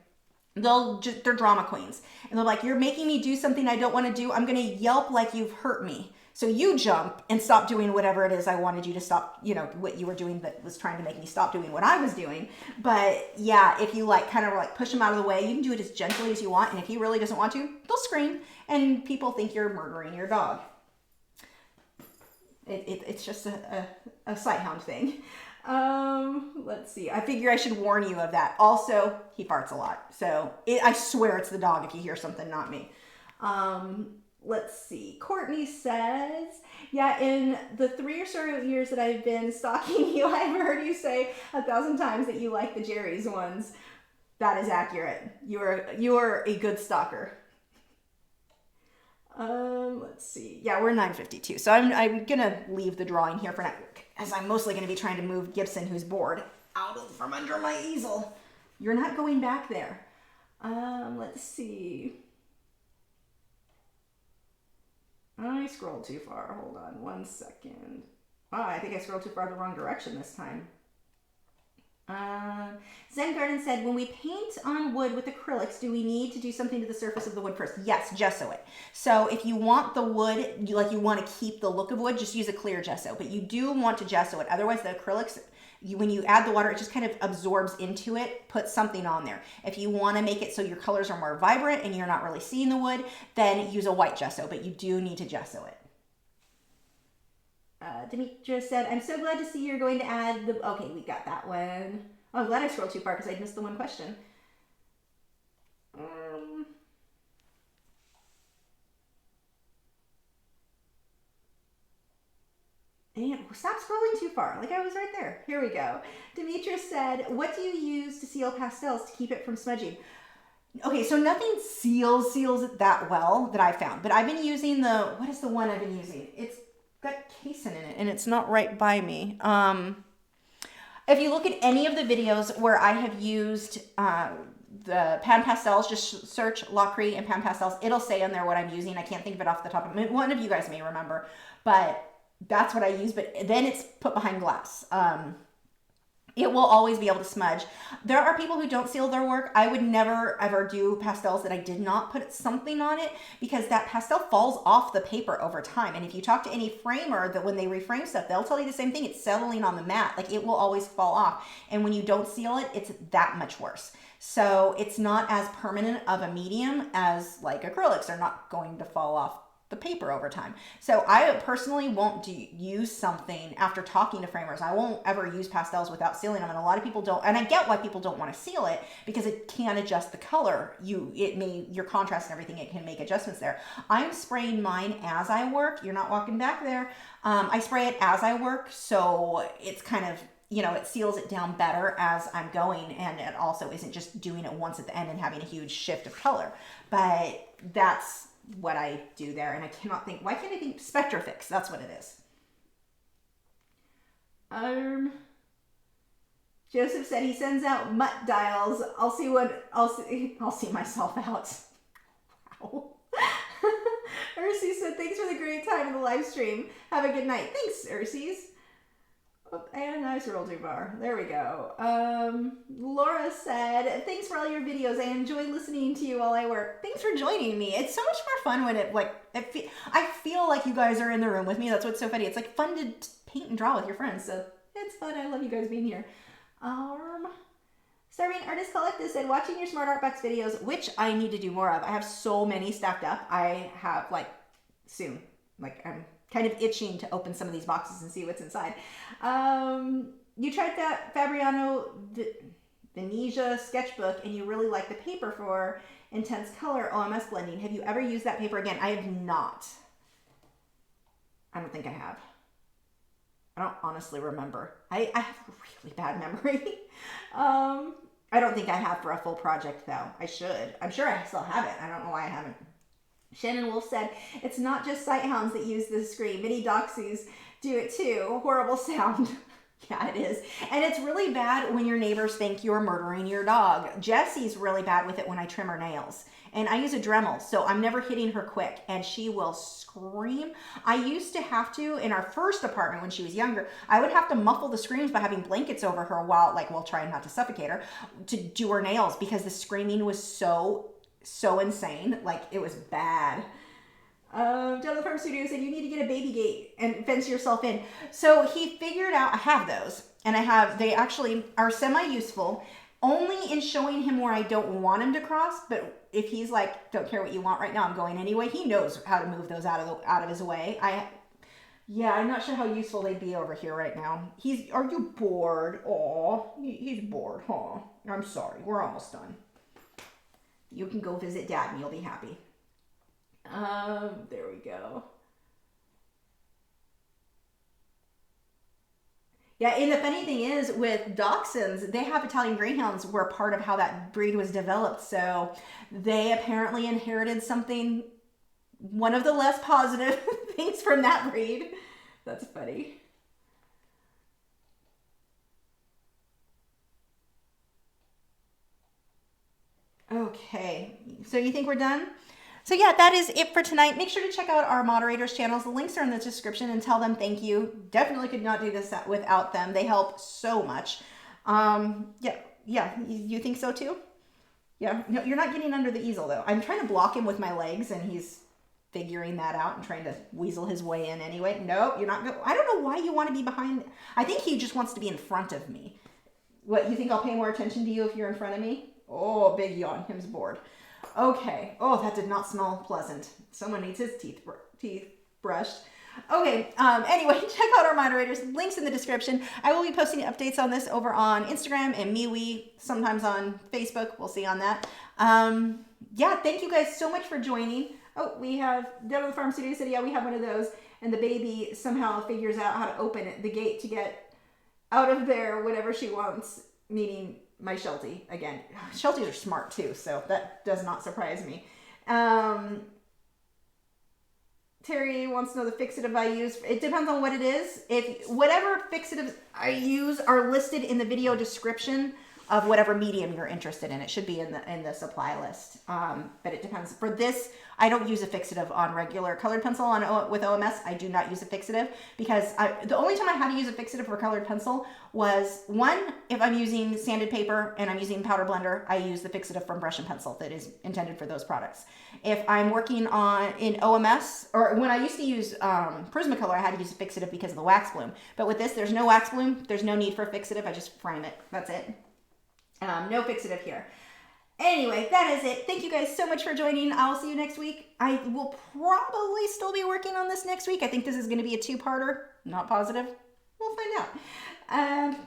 They're drama queens. And they're like, you're making me do something I don't want to do. I'm going to yelp like you've hurt me. So you jump and stop doing whatever it is I wanted you to stop, what you were doing that was trying to make me stop doing what I was doing. But yeah, if you kind of push him out of the way, you can do it as gently as you want. And if he really doesn't want to, they'll scream and people think you're murdering your dog. It's just a sighthound thing. Let's see. I figure I should warn you of that. Also, he farts a lot. So I swear it's the dog if you hear something, not me. Let's see. Courtney says, yeah, in the 3 or so years that I've been stalking you, I've heard you say 1,000 times that you like the Jerry's ones. That is accurate. You are a good stalker. Let's see. Yeah, we're 9:52. So I'm gonna leave the drawing here for now, as I'm mostly gonna be trying to move Gibson, who's bored, from under my easel. You're not going back there. Let's see. I scrolled too far. Hold on 1 second. Oh, I think I scrolled too far the wrong direction this time. Zen Garden said, when we paint on wood with acrylics, do we need to do something to the surface of the wood first? Yes, gesso it. So if you want the wood, you want to keep the look of wood, just use a clear gesso. But you do want to gesso it. Otherwise, the acrylics, when you add the water, it just kind of absorbs into it. Put something on there. If you want to make it so your colors are more vibrant and you're not really seeing the wood, then use a white gesso. But you do need to gesso it. Demetra said, I'm so glad to see you're going to add the... Okay, we got that one. Oh, I'm glad I scrolled too far because I missed the one question. And stop scrolling too far. Like I was right there. Here we go. Demetra said, what do you use to seal pastels to keep it from smudging? Okay, so nothing seals it that well that I found. But I've been using the... What is the one I've been using? It's got Canson in it and it's not right by me. If you look at any of the videos where I have used the pan pastels, just search Lachri and pan pastels. It'll say in there what I'm using. I can't think of it off the top of my head. One of you guys may remember, but that's what I use. But then it's put behind glass. It will always be able to smudge. There are people who don't seal their work. I would never ever do pastels that I did not put something on it because that pastel falls off the paper over time. And if you talk to any framer, that when they reframe stuff, they'll tell you the same thing. It's settling on the mat. Like it will always fall off. And when you don't seal it, it's that much worse. So it's not as permanent of a medium as like acrylics are not going to fall off the paper over time. So I personally won't use something after talking to framers. I won't ever use pastels without sealing them. And a lot of people don't, and I get why people don't want to seal it because it can adjust the color. Your contrast and everything, it can make adjustments there. I'm spraying mine as I work. You're not walking back there. I spray it as I work. So it's kind of, it seals it down better as I'm going. And it also isn't just doing it once at the end and having a huge shift of color. But that's what I do there, and I cannot think. Why can't I think? Spectrafix. That's what it is. Joseph said he sends out mutt dials. I'll see myself out. Wow. Ursi said thanks for the great time in the live stream. Have a good night. Thanks, Ursi's. Oh, and I scrolled too far. There we go. Laura said, thanks for all your videos. I enjoy listening to you while I work. Thanks for joining me. It's so much more fun when I feel like you guys are in the room with me. That's what's so funny. It's like fun to paint and draw with your friends. So it's fun. I love you guys being here. Starving Artist Collective said, watching your Smart Art Box videos, which I need to do more of. I have so many stacked up. I have soon, I'm kind of itching to open some of these boxes and see what's inside. You tried that Fabriano Venezia sketchbook and you really like the paper for intense color OMS blending. Have you ever used that paper again? I have not. I don't think I have. I don't honestly remember. I have a really bad memory. I don't think I have for a full project though. I should. I'm sure I still have it. I don't know why I haven't. Shannon Wolf said, it's not just sighthounds that use this screen. Many doxies do it too. Horrible sound. Yeah, it is. And it's really bad when your neighbors think you're murdering your dog. Jessie's really bad with it when I trim her nails. And I use a Dremel, so I'm never hitting her quick. And she will scream. I used to have to, in our first apartment when she was younger, I would have to muffle the screams by having blankets over her while trying not to suffocate her, to do her nails because the screaming was so insane. It was bad. Devil Farm Studio said you need to get a baby gate and fence yourself in. So he figured out, I have those, and they actually are semi-useful only in showing him where I don't want him to cross. But if he's like, don't care what you want right now, I'm going anyway, he knows how to move those out of his way. I'm not sure how useful they'd be over here right now. Are you bored? Aw, he's bored, huh? I'm sorry, we're almost done. You can go visit Dad and you'll be happy. There we go. Yeah, and the funny thing is with Dachshunds, they have Italian Greyhounds were part of how that breed was developed. So they apparently inherited something one of the less positive things from that braid. That's funny. Okay, so you think we're done? So yeah, that is it for tonight. Make sure to check out our moderators channels. The links are in the description, and tell them thank you. Definitely could not do this without them. They help so much. Yeah, you think so too? Yeah, no, you're not getting under the easel though. I'm trying to block him with my legs, and he's figuring that out and trying to weasel his way in anyway. Nope, you're not. I don't know why you want to be behind. I think he just wants to be in front of me. What, you think I'll pay more attention to you if you're in front of me? Oh, big yawn. Him's bored. Okay. Oh, that did not smell pleasant. Someone needs his teeth brushed. Okay. Anyway, check out our moderators. Links in the description. I will be posting updates on this over on Instagram and MeWe, sometimes on Facebook. We'll see on that. Yeah, thank you guys so much for joining. Oh, we have Devil the Farm Studio said, yeah, we have one of those. And the baby somehow figures out how to open the gate to get out of there whenever she wants, meaning my Sheltie. Again, Shelties are smart too, so that does not surprise me. Terry wants to know the fixative I use. It depends on what it is. If whatever fixatives I use are listed in the video description of whatever medium you're interested in. It should be in the supply list. But it depends. For this, I don't use a fixative on regular colored pencil with OMS. I do not use a fixative because the only time I had to use a fixative for colored pencil was, one, if I'm using sanded paper and I'm using powder blender, I use the fixative from Brush and Pencil that is intended for those products. If I'm working in OMS, or when I used to use Prismacolor, I had to use a fixative because of the wax bloom. But with this, there's no wax bloom. There's no need for a fixative. I just frame it. That's it. No fixative here. Anyway, that is it. Thank you guys so much for joining. I'll see you next week. I will probably still be working on this next week. I think this is going to be a two-parter. Not positive. We'll find out.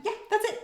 Yeah, that's it.